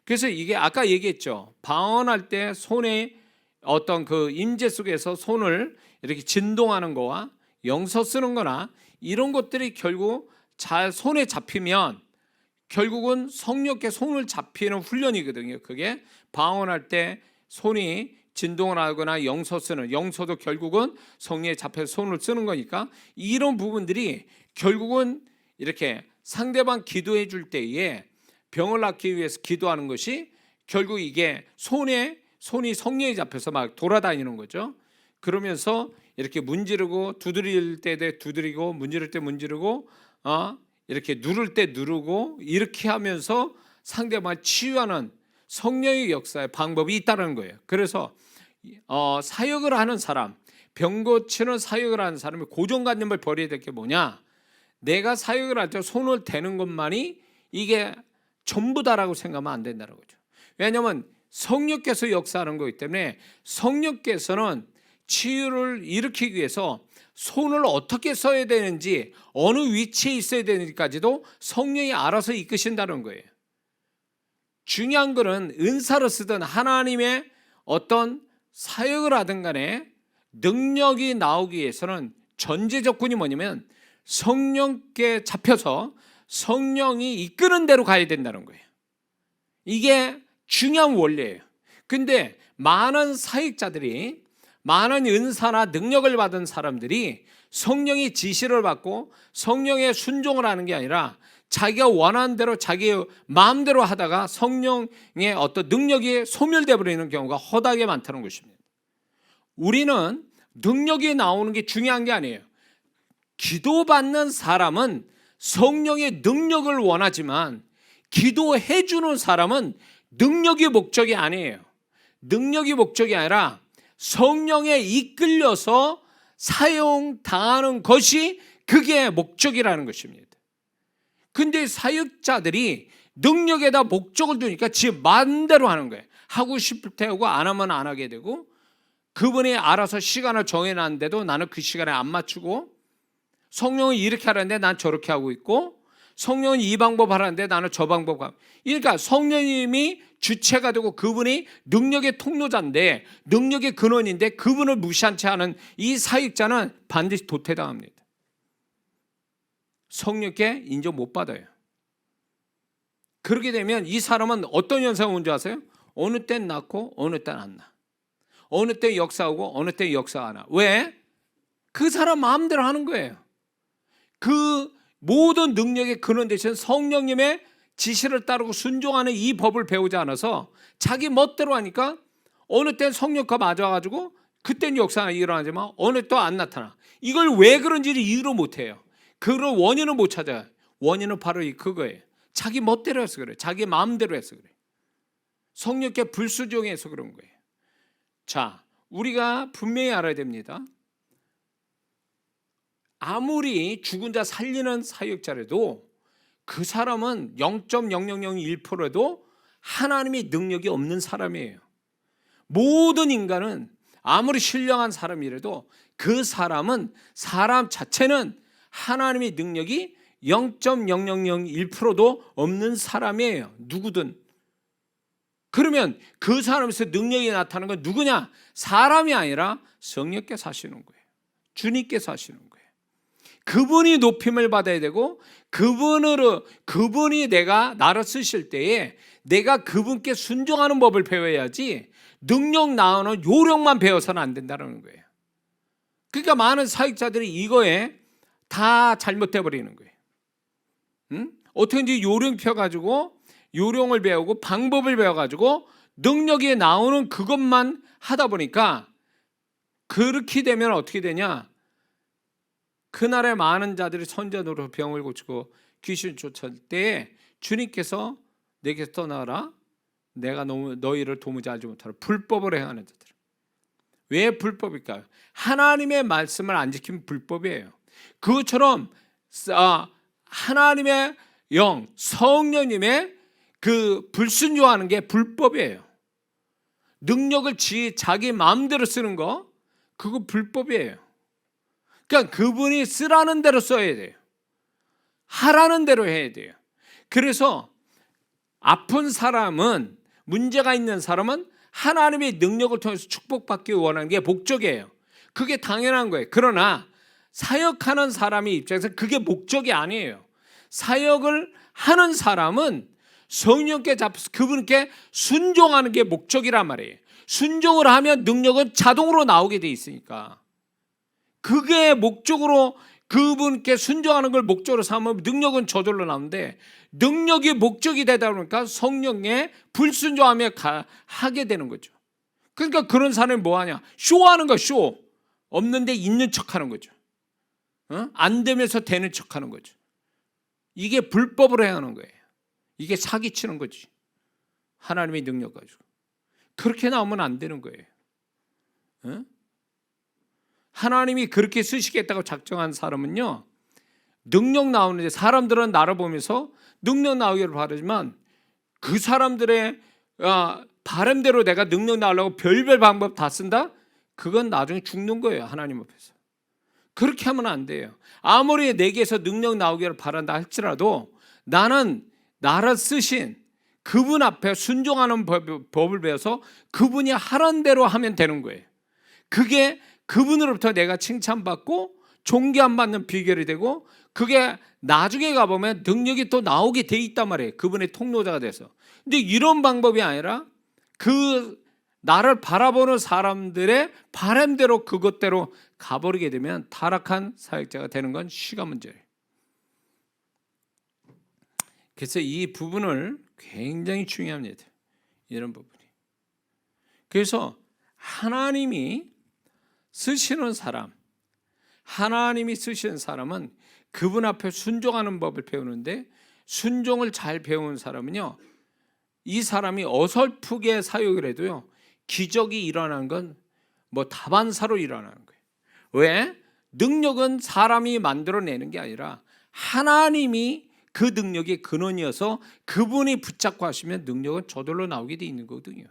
그래서 이게 아까 얘기했죠. 방언할 때 손에 어떤 그 임재 속에서 손을 이렇게 진동하는 거와 영서 쓰는 거나 이런 것들이 결국 잘 손에 잡히면 결국은 성령께 손을 잡히는 훈련이거든요. 그게 방언할 때 손이 진동을 하거나 영서 쓰는, 영서도 결국은 성령에 잡혀서 손을 쓰는 거니까 이런 부분들이 결국은 이렇게 상대방 기도해 줄 때에 병을 낫기 위해서 기도하는 것이 결국 이게 손이 성령에 잡혀서 막 돌아다니는 거죠. 그러면서 이렇게 문지르고 두드릴 때 두드리고 문지를 때 문지르고 이렇게 누를 때 누르고 이렇게 하면서 상대방을 치유하는 성령의 역사의 방법이 있다는 거예요. 그래서 사역을 하는 사람, 병 고치는 사역을 하는 사람이 고정관념을 버려야 될 게 뭐냐? 내가 사역을 할 때 손을 대는 것만이 이게 전부다라고 생각하면 안 된다는 거죠. 왜냐하면 성령께서 역사하는 거기 때문에 성령께서는 치유를 일으키기 위해서 손을 어떻게 써야 되는지, 어느 위치에 있어야 되는지까지도 성령이 알아서 이끄신다는 거예요. 중요한 거는 은사를 쓰든 하나님의 어떤 사역을 하든 간에 능력이 나오기 위해서는 전제 조건이 뭐냐면 성령께 잡혀서 성령이 이끄는 대로 가야 된다는 거예요. 이게 중요한 원리예요. 근데 많은 사역자들이, 많은 은사나 능력을 받은 사람들이 성령의 지시를 받고 성령의 순종을 하는 게 아니라 자기가 원하는 대로 자기 마음대로 하다가 성령의 어떤 능력이 소멸되어 버리는 경우가 허다하게 많다는 것입니다. 우리는 능력이 나오는 게 중요한 게 아니에요. 기도받는 사람은 성령의 능력을 원하지만 기도해 주는 사람은 능력이 목적이 아니에요. 능력이 목적이 아니라 성령에 이끌려서 사용당하는 것이 그게 목적이라는 것입니다. 근데 사역자들이 능력에다 목적을 두니까 지 마음대로 하는 거예요. 하고 싶을 때 하고 안 하면 안 하게 되고, 그분이 알아서 시간을 정해놨는데도 나는 그 시간에 안 맞추고, 성령은 이렇게 하라는데 난 저렇게 하고 있고, 성령은 이 방법 하라는데 나는 저 방법 하고. 그러니까 성령님이 주체가 되고 그분이 능력의 통로자인데, 능력의 근원인데 그분을 무시한 채 하는 이 사역자는 반드시 도태당합니다. 성령께 인정 못 받아요. 그렇게 되면 이 사람은 어떤 현상이 오는지 아세요? 어느 땐 낳고 어느 땐 안 낳아. 어느 때 역사하고 어느 때 역사 안 하. 왜? 그 사람 마음대로 하는 거예요. 그 모든 능력의 근원 되신 성령님의 지시를 따르고 순종하는 이 법을 배우지 않아서 자기 멋대로 하니까 어느 땐 성령과 맞아가지고 그땐 역사가 일어나지만 어느 때 또 안 나타나. 이걸 왜 그런지를 이유를 못해요. 그런 원인을 못 찾아요. 원인은 바로 그거예요. 자기 멋대로 해서 그래요. 자기 마음대로 해서 그래요. 성령께 불순종해서 그런 거예요. 자, 우리가 분명히 알아야 됩니다. 아무리 죽은 자 살리는 사역자라도 그 사람은 0.0001%도 하나님의 능력이 없는 사람이에요. 모든 인간은 아무리 신령한 사람이라도 그 사람은, 사람 자체는 하나님의 능력이 0.0001%도 없는 사람이에요. 누구든. 그러면 그 사람에서 능력이 나타나는 건 누구냐? 사람이 아니라 성령께서 하시는 거예요. 주님께서 하시는 거예요. 그분이 높임을 받아야 되고, 그분이 나를 쓰실 때에 내가 그분께 순종하는 법을 배워야지 능력 나오는 요령만 배워서는 안 된다는 거예요. 그러니까 많은 사역자들이 이거에 다 잘못돼 버리는 거예요. 어떻게든지 요령 펴가지고 요령을 배우고 방법을 배워가지고 능력이 나오는 그것만 하다 보니까 그렇게 되면 어떻게 되냐? 그날에 많은 자들이 선전으로 병을 고치고 귀신 쫓을 때에 주님께서 내게서 떠나라. 내가 너희를 도무지 알지 못하라. 불법을 행하는 자들. 왜 불법일까요? 하나님의 말씀을 안 지키면 불법이에요. 그것처럼 하나님의 영, 성령님의 그 불순종하는 게 불법이에요. 능력을 자기 마음대로 쓰는 거, 그거 불법이에요. 그러니까 그분이 쓰라는 대로 써야 돼요. 하라는 대로 해야 돼요. 그래서 아픈 사람은, 문제가 있는 사람은 하나님의 능력을 통해서 축복받기 원하는 게 목적이에요. 그게 당연한 거예요. 그러나 사역하는 사람의 입장에서 그게 목적이 아니에요. 사역을 하는 사람은 성령께 잡혀서 그분께 순종하는 게 목적이란 말이에요. 순종을 하면 능력은 자동으로 나오게 돼 있으니까. 그게 목적으로 그분께 순종하는 걸 목적으로 삼으면 능력은 저절로 나오는데, 능력이 목적이 되다 보니까 성령에 불순종하며 하게 되는 거죠. 그러니까 그런 사람이 뭐 하냐? 쇼하는 거야, 쇼. 없는데 있는 척 하는 거죠. 안 되면서 되는 척 하는 거죠. 이게 불법으로 행하는 거예요. 이게 사기치는 거지. 하나님의 능력 가지고. 그렇게 나오면 안 되는 거예요. 하나님이 그렇게 쓰시겠다고 작정한 사람은요, 능력 나오는데, 사람들은 나를 보면서 능력 나오기를 바라지만 그 사람들의 바람대로 내가 능력 나오려고 별별 방법 다 쓴다? 그건 나중에 죽는 거예요, 하나님 앞에서. 그렇게 하면 안 돼요. 아무리 내게서 능력 나오기를 바란다 할지라도 나는 나를 쓰신 그분 앞에 순종하는 법을 배워서 그분이 하라는 대로 하면 되는 거예요. 그게 그분으로부터 내가 칭찬받고 존귀함받는 비결이 되고, 그게 나중에 가보면 능력이 또 나오게 돼 있단 말이에요. 그분의 통로자가 돼서. 근데 이런 방법이 아니라 그 나를 바라보는 사람들의 바람대로 그것대로 가버리게 되면 타락한 사역자가 되는 건 시간 문제예요. 그래서 이 부분을 굉장히 중요합니다. 이런 부분이. 그래서 하나님이 쓰시는 사람, 하나님이 쓰시는 사람은 그분 앞에 순종하는 법을 배우는데, 순종을 잘 배운 사람은요, 이 사람이 어설프게 사역을 해도요, 기적이 일어나는 건 뭐 다반사로 일어나는 거예요. 왜? 능력은 사람이 만들어내는 게 아니라 하나님이 그 능력의 근원이어서 그분이 붙잡고 하시면 능력은 저절로 나오게 돼 있는 거거든요.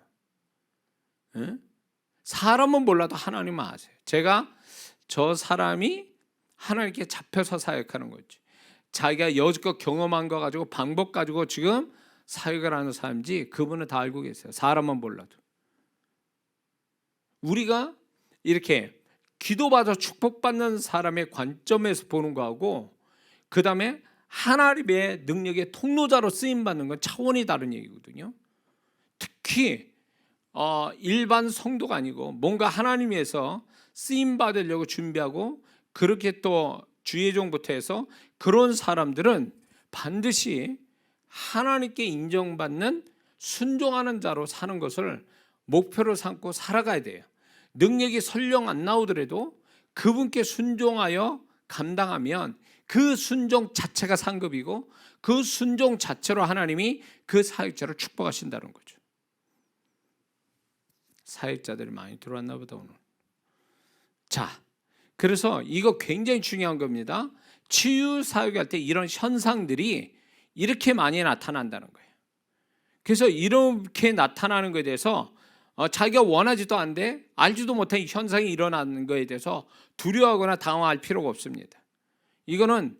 사람은 몰라도 하나님은 아세요. 제가 저 사람이 하나님께 잡혀서 사역하는 거지, 자기가 여지껏 경험한 거 가지고 방법 가지고 지금 사역을 하는 사람인지 그분은 다 알고 계세요. 사람은 몰라도. 우리가 이렇게 기도받아 축복받는 사람의 관점에서 보는 거하고, 그 다음에 하나님의 능력의 통로자로 쓰임받는 건 차원이 다른 얘기거든요. 특히 일반 성도가 아니고 뭔가 하나님 위해서 쓰임받으려고 준비하고 그렇게 또 주의 종부터 해서 그런 사람들은 반드시 하나님께 인정받는 순종하는 자로 사는 것을 목표로 삼고 살아가야 돼요. 능력이 설령 안 나오더라도 그분께 순종하여 감당하면 그 순종 자체가 상급이고, 그 순종 자체로 하나님이 그 사역자를 축복하신다는 거죠. 사역자들이 많이 들어왔나 보다 오늘. 자, 그래서 이거 굉장히 중요한 겁니다. 치유 사역할 때 이런 현상들이 이렇게 많이 나타난다는 거예요. 그래서 이렇게 나타나는 것에 대해서 자기가 원하지도 않는데 알지도 못한 이 현상이 일어나는 것에 대해서 두려워하거나 당황할 필요가 없습니다. 이거는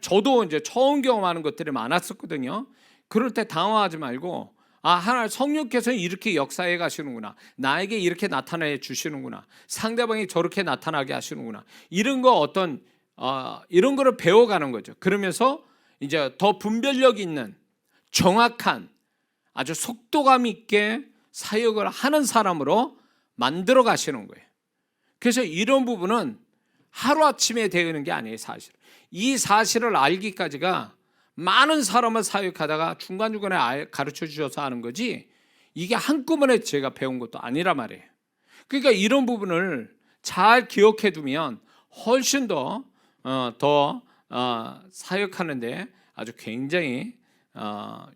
저도 이제 처음 경험하는 것들이 많았었거든요. 그럴 때 당황하지 말고, 하나님 성령께서는 이렇게 역사해 가시는구나, 나에게 이렇게 나타내 주시는구나, 상대방이 저렇게 나타나게 하시는구나, 이런 거 이런 거를 배워가는 거죠. 그러면서 이제 더 분별력 있는 정확한 아주 속도감 있게 사역을 하는 사람으로 만들어 가시는 거예요. 그래서 이런 부분은 하루아침에 되는 게 아니에요. 사실 이 사실을 알기까지가 많은 사람을 사역하다가 중간중간에 가르쳐 주셔서 하는 거지, 이게 한꺼번에 제가 배운 것도 아니란 말이에요. 그러니까 이런 부분을 잘 기억해 두면 훨씬 더 사역하는데 아주 굉장히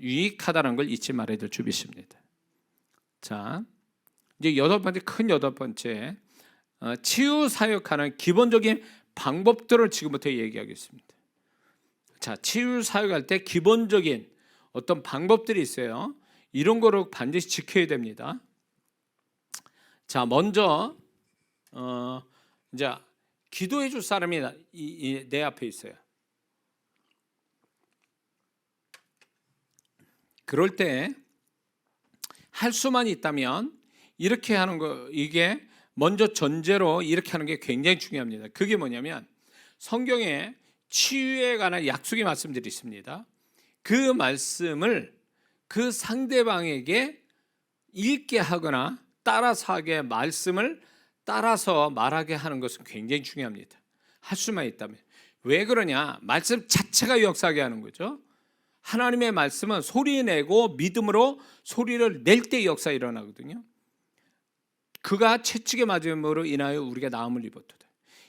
유익하다는 걸 잊지 말아야 될 주비십니다. 자, 이제 여덟 번째 치유 사역하는 기본적인 방법들을 지금부터 얘기하겠습니다. 자, 치유 사역할 때 기본적인 어떤 방법들이 있어요. 이런 거를 반드시 지켜야 됩니다. 자, 먼저 이제 기도해 줄 사람이 내 앞에 있어요. 그럴 때 할 수만 있다면 이렇게 하는 거, 이게 먼저 전제로 이렇게 하는 게 굉장히 중요합니다. 그게 뭐냐면 성경에 치유에 관한 약속의 말씀들이 있습니다. 그 말씀을 그 상대방에게 읽게 하거나 따라서 하게 말씀을 따라서 말하게 하는 것은 굉장히 중요합니다. 할 수만 있다면. 왜 그러냐? 말씀 자체가 역사하게 하는 거죠. 하나님의 말씀은 소리 내고 믿음으로 소리를 낼 때 역사 일어나거든요. 그가 채찍에 맞음으로 인하여 우리가 나음을 입었도다.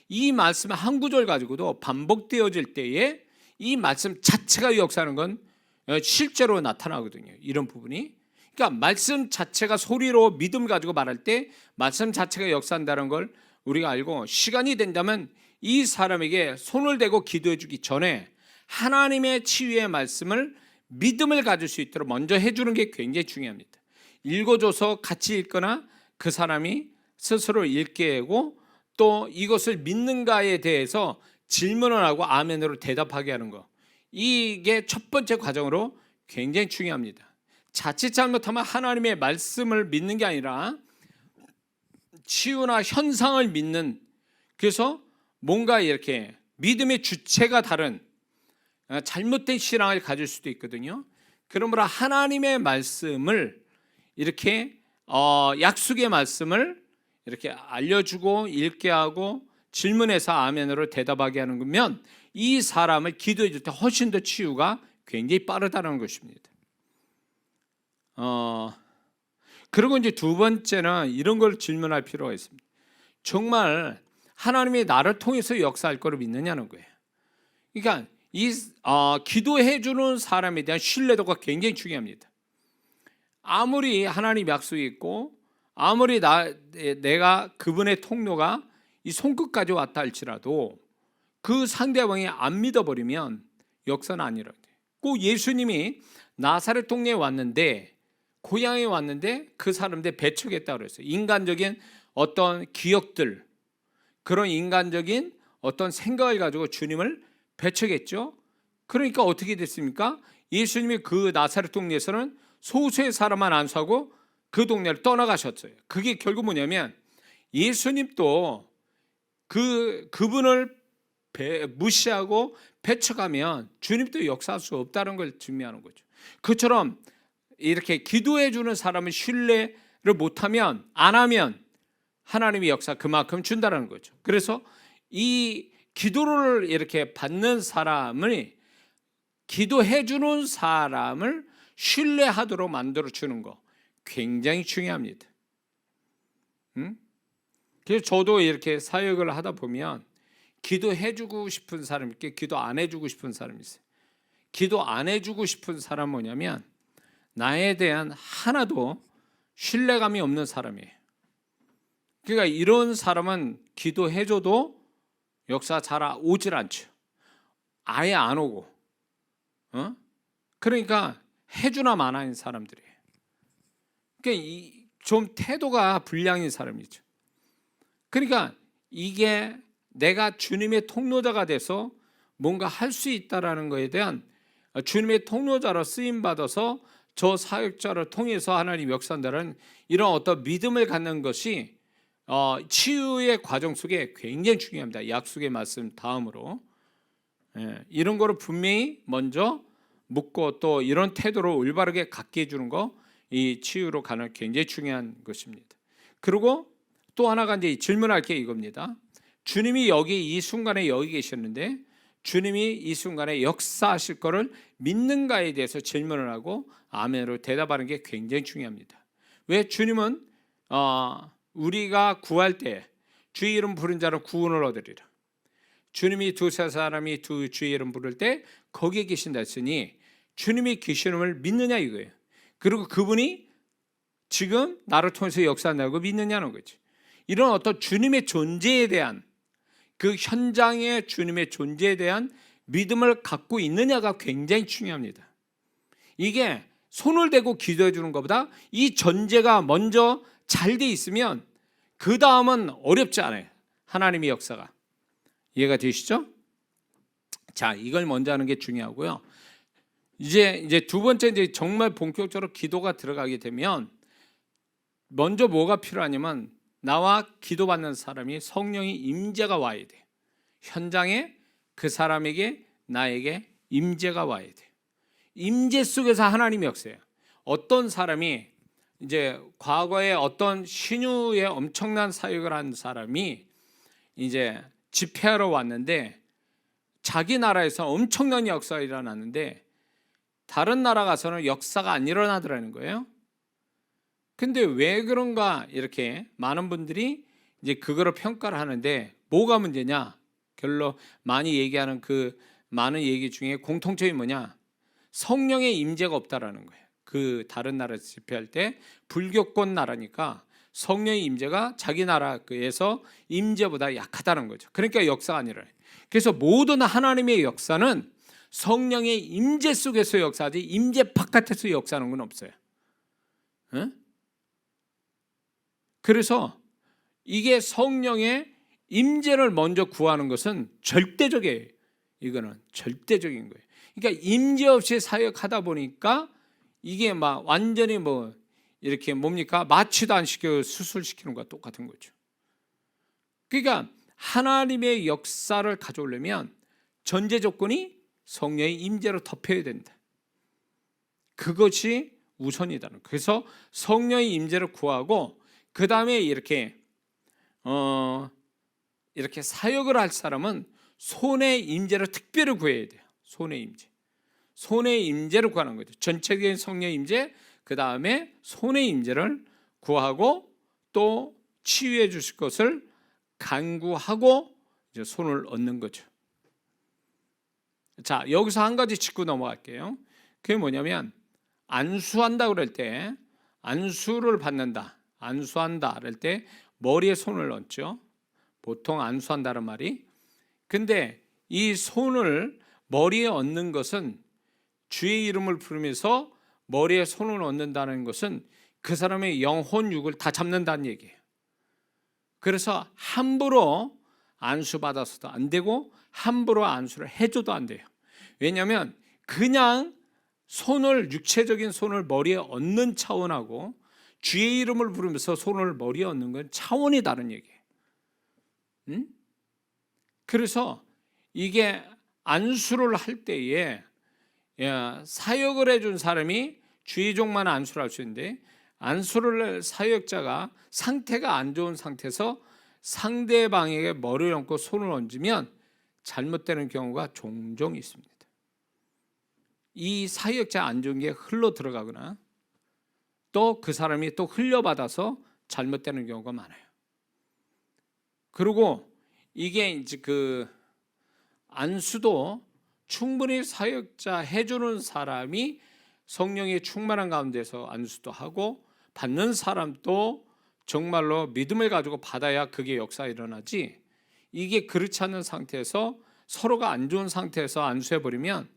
이 말씀 한 구절 가지고도 반복되어질 때에 이 말씀 자체가 역사하는 건 실제로 나타나거든요. 이런 부분이. 그러니까 말씀 자체가 소리로 믿음 가지고 말할 때 말씀 자체가 역사한다는 걸 우리가 알고, 시간이 된다면 이 사람에게 손을 대고 기도해 주기 전에 하나님의 치유의 말씀을 믿음을 가질 수 있도록 먼저 해주는 게 굉장히 중요합니다. 읽어줘서 같이 읽거나 그 사람이 스스로 읽게 하고 또 이것을 믿는가에 대해서 질문을 하고 아멘으로 대답하게 하는 거, 이게 첫 번째 과정으로 굉장히 중요합니다. 자칫 잘못하면 하나님의 말씀을 믿는 게 아니라 치유나 현상을 믿는, 그래서 뭔가 이렇게 믿음의 주체가 다른 잘못된 신앙을 가질 수도 있거든요. 그러므로 하나님의 말씀을 이렇게 약속의 말씀을 이렇게 알려주고 읽게 하고 질문해서 아멘으로 대답하게 하는 거면 이 사람을 기도해 줄 때 훨씬 더 치유가 굉장히 빠르다는 것입니다. 그리고 이제 두 번째는 이런 걸 질문할 필요가 있습니다. 정말 하나님이 나를 통해서 역사할 거를 믿느냐는 거예요. 그러니까 이 기도해 주는 사람에 대한 신뢰도가 굉장히 중요합니다. 아무리 하나님 약속이 있고 아무리 내가 그분의 통로가 이 손끝까지 왔다 할지라도 그 상대방이 안 믿어버리면 역사는 아니라, 꼭 예수님이 나사렛 동네에 왔는데, 고향에 왔는데 그 사람들 배척했다고 그랬어요. 인간적인 어떤 기억들, 그런 인간적인 어떤 생각을 가지고 주님을 배척했죠. 그러니까 어떻게 됐습니까? 예수님이 그 나사렛 동네에서는 소수의 사람만 안수하고 그 동네를 떠나가셨어요. 그게 결국 뭐냐면 예수님도 그분을 무시하고 배척하면 주님도 역사할 수 없다는 걸 증명하는 거죠. 그처럼 이렇게 기도해 주는 사람을 신뢰를 못하면, 안 하면 하나님의 역사 그만큼 준다는 거죠. 그래서 이 기도를 이렇게 받는 사람을, 기도해 주는 사람을 신뢰하도록 만들어 주는 거 굉장히 중요합니다. 그래서 저도 이렇게 사역을 하다 보면 기도해 주고 싶은 사람이 있고 기도 안 해주고 싶은 사람이 있어요. 기도 안 해주고 싶은 사람은 뭐냐면 나에 대한 하나도 신뢰감이 없는 사람이에요. 그러니까 이런 사람은 기도해줘도 역사 잘 오질 않죠. 아예 안 오고, 그러니까 해주나 마나인 사람들이에요. 그러니까 좀 태도가 불량인 사람이죠. 그러니까 이게 내가 주님의 통로자가 돼서 뭔가 할 수 있다라는 것에 대한, 주님의 통로자로 쓰임 받아서 저 사역자를 통해서 하나님 역사한다는 이런 어떤 믿음을 갖는 것이 치유의 과정 속에 굉장히 중요합니다. 약속의 말씀 다음으로 이런 거를 분명히 먼저 묻고 또 이런 태도로 올바르게 갖게 해주는 거, 이 치유로 가는 굉장히 중요한 것입니다. 그리고 또 하나가 이제 질문할 게 이겁니다. 주님이 여기 이 순간에 여기 계셨는데 주님이 이 순간에 역사하실 거를 믿는가에 대해서 질문을 하고 아멘으로 대답하는 게 굉장히 중요합니다. 왜? 주님은 우리가 구할 때 주의 이름 부른 자는 구원을 얻으리라. 주님이 두세 사람이 주의 이름 부를 때 거기에 계신다 했으니 주님이 계시는을 믿느냐 이거예요. 그리고 그분이 지금 나를 통해서 역사한다고 믿느냐는 거지. 이런 어떤 주님의 존재에 대한, 그 현장의 주님의 존재에 대한 믿음을 갖고 있느냐가 굉장히 중요합니다. 이게 손을 대고 기도해 주는 것보다 이 전제가 먼저 잘 돼 있으면 그 다음은 어렵지 않아요. 하나님의 역사가. 이해가 되시죠? 자, 이걸 먼저 하는 게 중요하고요. 이제 두 번째, 이제 정말 본격적으로 기도가 들어가게 되면 먼저 뭐가 필요하냐면 나와 기도받는 사람이 성령의 임재가 와야 돼. 현장에 그 사람에게, 나에게 임재가 와야 돼. 임재 속에서 하나님의 역사예요. 어떤 사람이 이제 과거에 어떤 신유의 엄청난 사역을 한 사람이 이제 집회하러 왔는데 자기 나라에서 엄청난 역사가 일어났는데 다른 나라 가서는 역사가 안 일어나더라는 거예요. 근데 왜 그런가 이렇게 많은 분들이 이제 그거를 평가를 하는데 뭐가 문제냐? 결론 많이 얘기하는 그 많은 얘기 중에 공통점이 뭐냐? 성령의 임재가 없다라는 거예요. 그 다른 나라에서 집회할 때 불교권 나라니까 성령의 임재가 자기 나라에서 임재보다 약하다는 거죠. 그러니까 역사가 아니라. 그래서 모든 하나님의 역사는 성령의 임재 속에서 역사하지 임재 바깥에서 역사하는 건 없어요. 응? 그래서 이게 성령의 임재를 먼저 구하는 것은 절대적이에요. 이거는 절대적인 거예요. 그러니까 임재 없이 사역하다 보니까 이게 막 완전히 뭐 이렇게 뭡니까? 마취도 안 시켜 수술시키는 것과 똑같은 거죠. 그러니까 하나님의 역사를 가져오려면 전제 조건이 성령의 임재로 덮여야 된다. 그것이 우선이다는. 그래서 성령의 임재를 구하고 그 다음에 이렇게 이렇게 사역을 할 사람은 손의 임재를 특별히 구해야 돼요. 손의 임재. 손의 임재를 구하는 거죠. 전체적인 성령의 임재, 그 다음에 손의 임재를 구하고 또 치유해 주실 것을 간구하고 이제 손을 얻는 거죠. 자, 여기서 한 가지 짚고 넘어갈게요. 그게 뭐냐면 안수한다 그럴 때 안수를 받는다. 안수한다 그럴 때 머리에 손을 얹죠. 보통 안수한다는 말이. 근데 이 손을 머리에 얹는 것은 주의 이름을 부르면서 머리에 손을 얹는다는 것은 그 사람의 영혼 육을 다 잡는다는 얘기예요. 그래서 함부로 안수받아서도 안 되고 함부로 안수를 해줘도 안 돼요. 왜냐하면 그냥 손을 육체적인 손을 머리에 얹는 차원하고 주의 이름을 부르면서 손을 머리에 얹는 건 차원이 다른 얘기예요. 그래서 이게 안수를 할 때에 사역을 해준 사람이 주의종만 안수를 할 수 있는데 안수를 사역자가 상태가 안 좋은 상태에서 상대방에게 머리를 얹고 손을 얹으면 잘못되는 경우가 종종 있습니다. 이 사역자 안 좋은 게 흘러 들어가거나 또 그 사람이 또 흘려받아서 잘못되는 경우가 많아요. 그리고 이게 이제 그 안수도 충분히 사역자 해주는 사람이 성령의 충만한 가운데서 안수도 하고 받는 사람도 정말로 믿음을 가지고 받아야 그게 역사가 일어나지, 이게 그렇지 않은 상태에서 서로가 안 좋은 상태에서 안수해버리면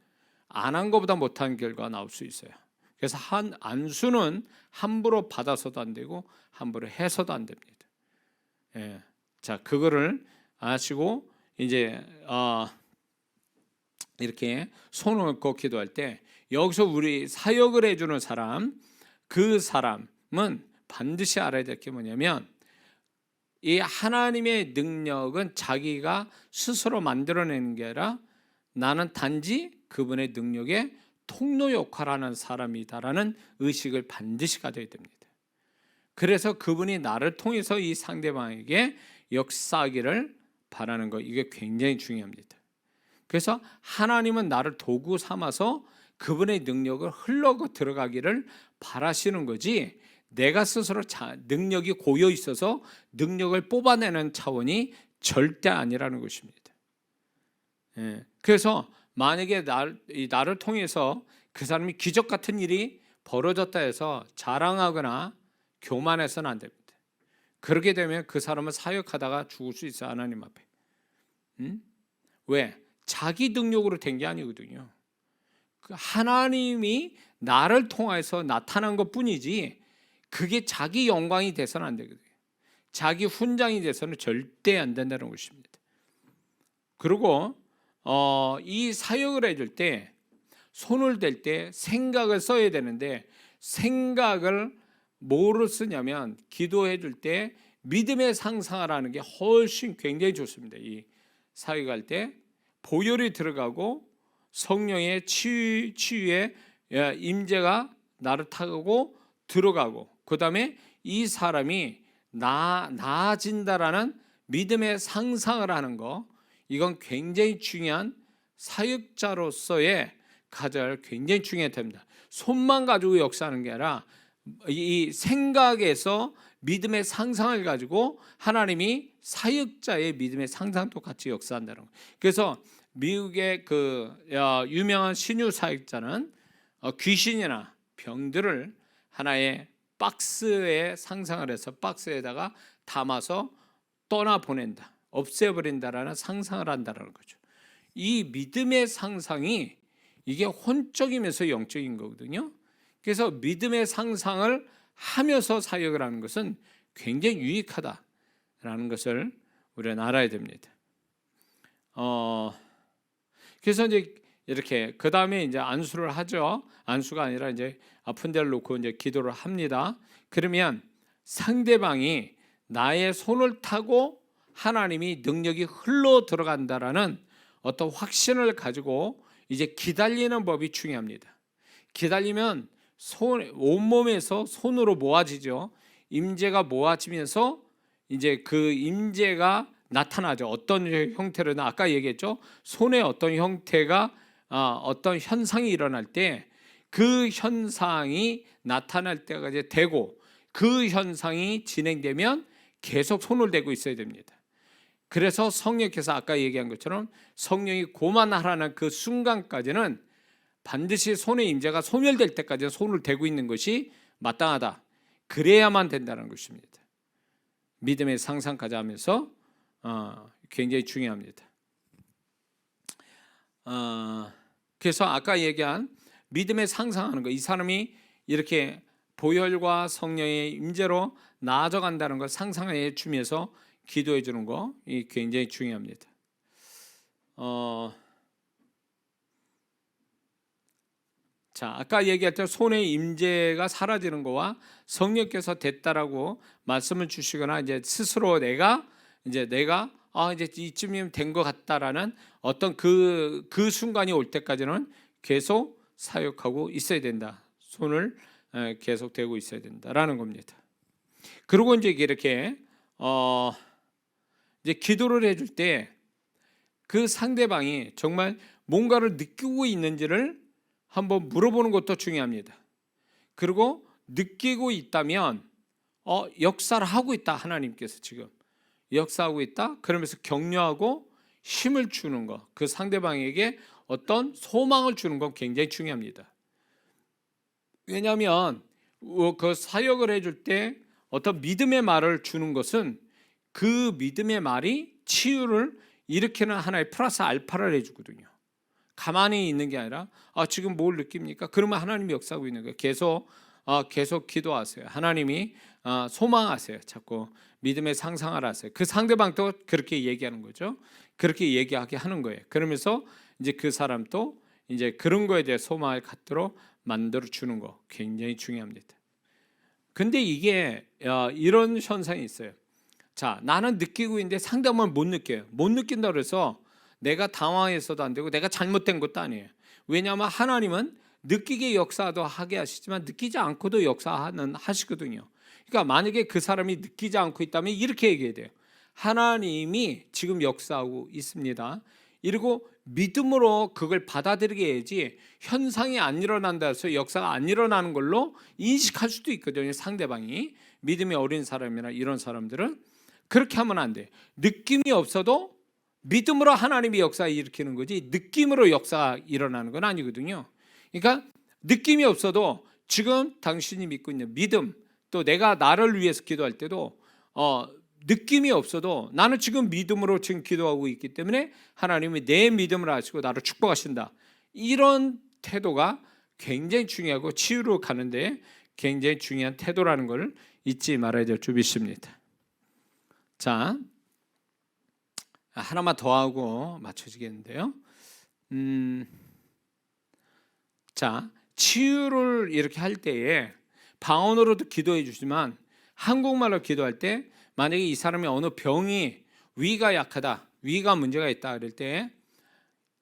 안 한 것보다 못한 결과가 나올 수 있어요. 그래서 안수는 함부로 받아서도 안 되고 함부로 해서도 안 됩니다. 자, 그거를 아시고 이제 이렇게 손을 얹고 기도할 때 여기서 우리 사역을 해주는 사람, 그 사람은 반드시 알아야 될 게 뭐냐면 이 하나님의 능력은 자기가 스스로 만들어내는 게 아니라 나는 단지 그분의 능력에 통로 역할하는 사람이다라는 의식을 반드시 가져야 됩니다. 그래서 그분이 나를 통해서 이 상대방에게 역사하기를 바라는 거, 이게 굉장히 중요합니다. 그래서 하나님은 나를 도구 삼아서 그분의 능력을 흘러 들어가기를 바라시는 거지, 내가 스스로 능력이 고여 있어서 능력을 뽑아내는 차원이 절대 아니라는 것입니다. 그래서 만약에 나를 통해서 그 사람이 기적 같은 일이 벌어졌다 해서 자랑하거나 교만해서는 안 됩니다. 그렇게 되면 그 사람은 사역하다가 죽을 수 있어요, 하나님 앞에. 왜? 자기 능력으로 된 게 아니거든요. 하나님이 나를 통해서 나타난 것뿐이지 그게 자기 영광이 돼서는 안 되거든요. 자기 훈장이 돼서는 절대 안 된다는 것입니다. 그리고 이 사역을 해줄 때 손을 댈 때 생각을 써야 되는데 생각을 뭐로 쓰냐면 기도해 줄 때 믿음의 상상하라는 게 훨씬 굉장히 좋습니다. 이 사역할 때 보혈이 들어가고 성령의 치유의 임재가 나를 타고 들어가고 그다음에 이 사람이 나아진다라는 믿음의 상상을 하는 거, 이건 굉장히 중요한 사역자로서의 가져야 굉장히 중요합니다. 손만 가지고 역사하는 게 아니라 이 생각에서 믿음의 상상을 가지고 하나님이 사역자의 믿음의 상상도 같이 역사한다는 거예요. 그래서 미국의 그 유명한 신유 사역자는 귀신이나 병들을 하나의 박스에 상상을 해서 박스에다가 담아서 떠나 보낸다, 없애버린다라는 상상을 한다는 거죠. 이 믿음의 상상이 이게 혼적이면서 영적인 거거든요. 그래서 믿음의 상상을 하면서 사역을 하는 것은 굉장히 유익하다라는 것을 우리는 알아야 됩니다. 그래서 이제 이렇게 그 다음에 이제 안수를 하죠. 안수가 아니라 이제 아픈 데를 놓고 이제 기도를 합니다. 그러면 상대방이 나의 손을 타고 하나님이 능력이 흘러 들어간다라는 어떤 확신을 가지고 이제 기다리는 법이 중요합니다. 기다리면 온몸에서 손으로 모아지죠. 임재가 모아지면서 이제 그 임재가 나타나죠. 어떤 형태로는 아까 얘기했죠. 손에 어떤 형태가 어떤 현상이 일어날 때 그 현상이 나타날 때까지 되고, 그 현상이 진행되면 계속 손을 대고 있어야 됩니다. 그래서 성령께서 아까 얘기한 것처럼 성령이 고만하라는 그 순간까지는 반드시 손의 임재가 소멸될 때까지 손을 대고 있는 것이 마땅하다. 그래야만 된다는 것입니다. 믿음의 상상까지 하면서 굉장히 중요합니다. 그래서 아까 얘기한 믿음의 상상하는 거, 이 사람이 이렇게 보혈과 성령의 임재로 나아져간다는 걸 상상해 주면서 기도해 주는 거, 이 굉장히 중요합니다. 자, 아까 얘기할 때 손의 임재가 사라지는 거와 성령께서 됐다라고 말씀을 주시거나 이제 스스로 내가 이제 이쯤이면 된 것 같다라는 어떤 그 순간이 올 때까지는 계속 사역하고 있어야 된다. 손을 계속 대고 있어야 된다라는 겁니다. 그리고 이제 이렇게 이제 기도를 해줄 때 그 상대방이 정말 뭔가를 느끼고 있는지를 한번 물어보는 것도 중요합니다. 그리고 느끼고 있다면 역사를 하고 있다. 하나님께서 지금 역사하고 있다. 그러면서 격려하고 힘을 주는 것, 그 상대방에게 어떤 소망을 주는 건 굉장히 중요합니다. 왜냐하면 그 사역을 해줄 때 어떤 믿음의 말을 주는 것은 그 믿음의 말이 치유를 일으키는 하나의 플러스 알파를 해주거든요. 가만히 있는 게 아니라 지금 뭘 느낍니까? 그러면 하나님이 역사하고 있는 거예요. 계속 기도하세요. 하나님이 소망하세요. 자꾸 믿음의 상상을 하세요. 그 상대방도 그렇게 얘기하는 거죠. 그렇게 얘기하게 하는 거예요. 그러면서 이제 그 사람도 이제 그런 거에 대해 소망을 갖도록 만들어 주는 거 굉장히 중요합니다. 근데 이게 이런 현상이 있어요. 자, 나는 느끼고 있는데 상대방은 못 느껴요. 못 느낀다 그래서 내가 당황해서도 안 되고 내가 잘못된 것도 아니에요. 왜냐하면 하나님은 느끼게 역사도 하게 하시지만 느끼지 않고도 하시거든요. 그러니까 만약에 그 사람이 느끼지 않고 있다면 이렇게 얘기해야 돼요. 하나님이 지금 역사하고 있습니다. 이러고 믿음으로 그걸 받아들이게 해야지, 현상이 안 일어난다 해서 역사가 안 일어나는 걸로 인식할 수도 있거든요. 상대방이 믿음이 어린 사람이나 이런 사람들은 그렇게 하면 안 돼. 느낌이 없어도 믿음으로 하나님이 역사 일으키는 거지 느낌으로 역사가 일어나는 건 아니거든요. 그러니까 느낌이 없어도 지금 당신이 믿고 있는 믿음, 또 내가 나를 위해서 기도할 때도 느낌이 없어도 나는 지금 믿음으로 지금 기도하고 있기 때문에 하나님이 내 믿음을 아시고 나를 축복하신다. 이런 태도가 굉장히 중요하고 치유로 가는데 굉장히 중요한 태도라는 걸 잊지 말아야 될 줄 믿습니다. 자, 하나만 더 하고 맞춰지겠는데요. 자, 치유를 이렇게 할 때에 방언으로도 기도해 주지만 한국말로 기도할 때 만약에 이 사람이 어느 병이 위가 약하다, 위가 문제가 있다 그럴 때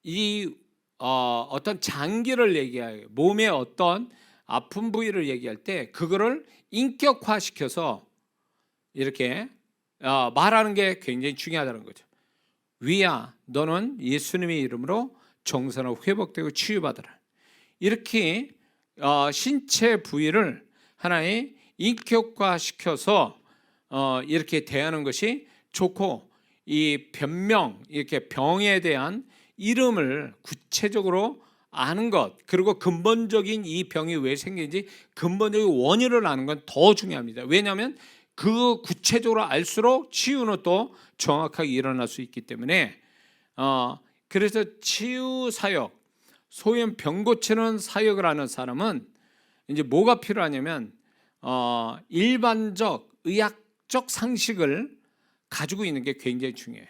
이 어떤 장기를 얘기해요. 몸에 어떤 아픈 부위를 얘기할 때 그거를 인격화시켜서 이렇게 말하는 게 굉장히 중요하다는 거죠. 위야, 너는 예수님의 이름으로 정사로 회복되고 치유받으라. 이렇게 신체 부위를 하나의 인격화시켜서 이렇게 대하는 것이 좋고, 이 변명, 이렇게 병에 대한 이름을 구체적으로 아는 것, 그리고 근본적인 이 병이 왜 생기는지 근본적인 원인을 아는 건 더 중요합니다. 왜냐하면 그 구체적으로 알수록 치유는 또 정확하게 일어날 수 있기 때문에 그래서 치유 사역, 소위 병 고치는 사역을 하는 사람은 이제 뭐가 필요하냐면 일반적 의학적 상식을 가지고 있는 게 굉장히 중요해요.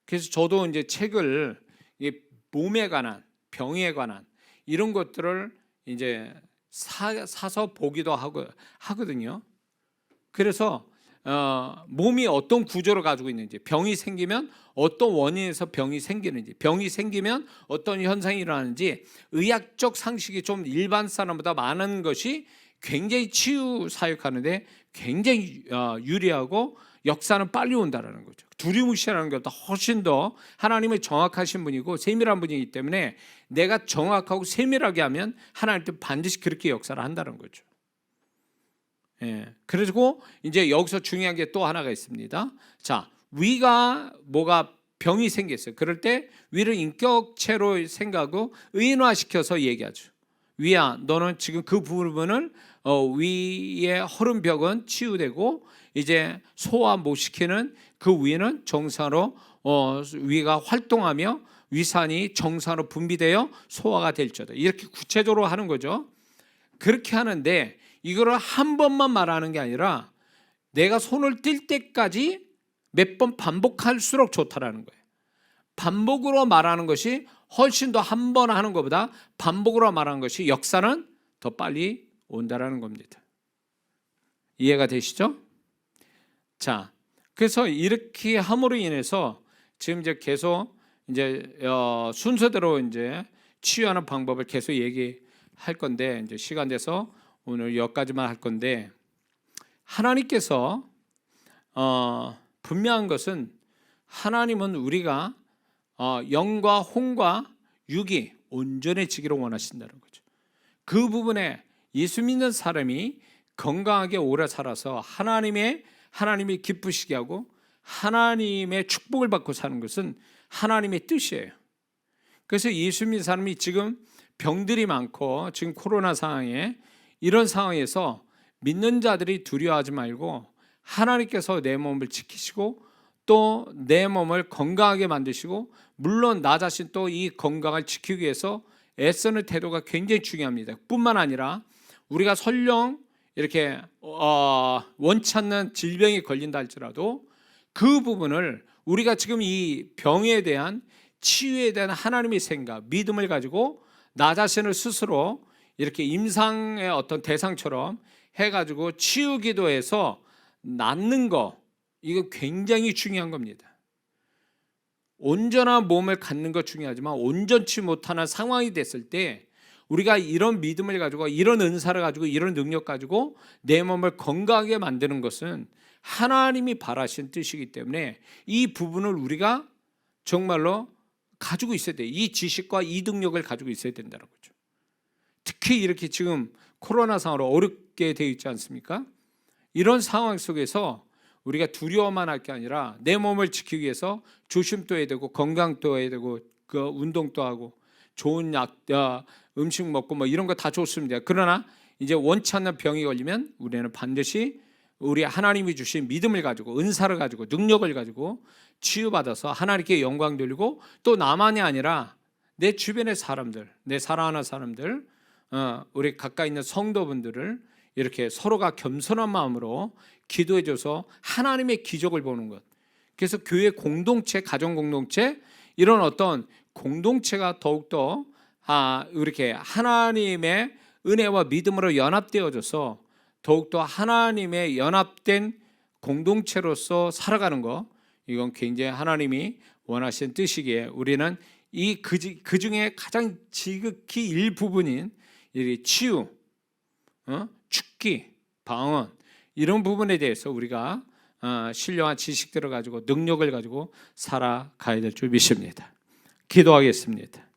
그래서 저도 이제 책을 몸에 관한, 병에 관한 이런 것들을 이제 사서 보기도 하거든요. 그래서 몸이 어떤 구조를 가지고 있는지, 병이 생기면 어떤 원인에서 병이 생기는지, 병이 생기면 어떤 현상이 일어나는지 의학적 상식이 좀 일반 사람보다 많은 것이 굉장히 치유 사역하는데 굉장히 유리하고 역사는 빨리 온다라는 거죠. 두리뭉실하는 것보다 훨씬 더 하나님의 정확하신 분이고 세밀한 분이기 때문에 내가 정확하고 세밀하게 하면 하나님도 반드시 그렇게 역사를 한다는 거죠. 예. 그리고 이제 여기서 중요한 게 또 하나가 있습니다. 자, 위가 뭐가 병이 생겼어요. 그럴 때 위를 인격체로 생각하고 의인화시켜서 얘기하죠. 위야, 너는 지금 그 부분을 위의 허름벽은 치유되고 이제 소화 못 시키는 그 위는 정상으로 위가 활동하며 위산이 정상으로 분비되어 소화가 될지어다. 이렇게 구체적으로 하는 거죠. 그렇게 하는데 이거를 한 번만 말하는 게 아니라 내가 손을 뗄 때까지 몇 번 반복할수록 좋다라는 거예요. 반복으로 말하는 것이 훨씬 더 한 번 하는 것보다 반복으로 말하는 것이 역사는 더 빨리 온다라는 겁니다. 이해가 되시죠? 자, 그래서 이렇게 함으로 인해서 지금 이제 계속 이제 순서대로 이제 치유하는 방법을 계속 얘기할 건데 이제 시간 돼서 오늘 여기까지만 할 건데, 하나님께서 분명한 것은 하나님은 우리가 영과 혼과 육이 온전해지기를 원하신다는 거죠. 그 부분에 예수 믿는 사람이 건강하게 오래 살아서 하나님이 기쁘시게 하고 하나님의 축복을 받고 사는 것은 하나님의 뜻이에요. 그래서 예수 믿는 사람이 지금 병들이 많고 지금 코로나 상황에 이런 상황에서 믿는 자들이 두려워하지 말고 하나님께서 내 몸을 지키시고 또 내 몸을 건강하게 만드시고, 물론 나 자신 또 이 건강을 지키기 위해서 애쓰는 태도가 굉장히 중요합니다. 뿐만 아니라 우리가 설령 이렇게 원치 않는 질병이 걸린다 할지라도 그 부분을 우리가 지금 이 병에 대한 치유에 대한 하나님의 생각, 믿음을 가지고 나 자신을 스스로 이렇게 임상의 어떤 대상처럼 해가지고 치유 기도해서 낫는 거, 이거 굉장히 중요한 겁니다. 온전한 몸을 갖는 것 중요하지만 온전치 못하는 상황이 됐을 때 우리가 이런 믿음을 가지고 이런 은사를 가지고 이런 능력 가지고 내 몸을 건강하게 만드는 것은 하나님이 바라신 뜻이기 때문에 이 부분을 우리가 정말로 가지고 있어야 돼요. 이 지식과 이 능력을 가지고 있어야 된다는 거죠. 특히 이렇게 지금 코로나 상황으로 어렵게 되어 있지 않습니까? 이런 상황 속에서 우리가 두려워만 할 게 아니라 내 몸을 지키기 위해서 조심도 해야 되고 건강도 해야 되고 그 운동도 하고 좋은 음식 먹고 뭐 이런 거 다 좋습니다. 그러나 이제 원치 않는 병이 걸리면 우리는 반드시 우리 하나님이 주신 믿음을 가지고 은사를 가지고 능력을 가지고 치유받아서 하나님께 영광 돌리고 또 나만이 아니라 내 주변의 사람들, 내 사랑하는 사람들, 우리 가까이 있는 성도분들을 이렇게 서로가 겸손한 마음으로 기도해줘서 하나님의 기적을 보는 것. 그래서 교회 공동체, 가정 공동체 이런 어떤 공동체가 더욱더 이렇게 하나님의 은혜와 믿음으로 연합되어져서 더욱더 하나님의 연합된 공동체로서 살아가는 것, 이건 굉장히 하나님이 원하시는 뜻이기에 우리는 이 그 중에 가장 지극히 일부분인 이 치유, 축기, 방언 이런 부분에 대해서 우리가 신령한 지식들을 가지고 능력을 가지고 살아가야 될 줄 믿습니다. 기도하겠습니다.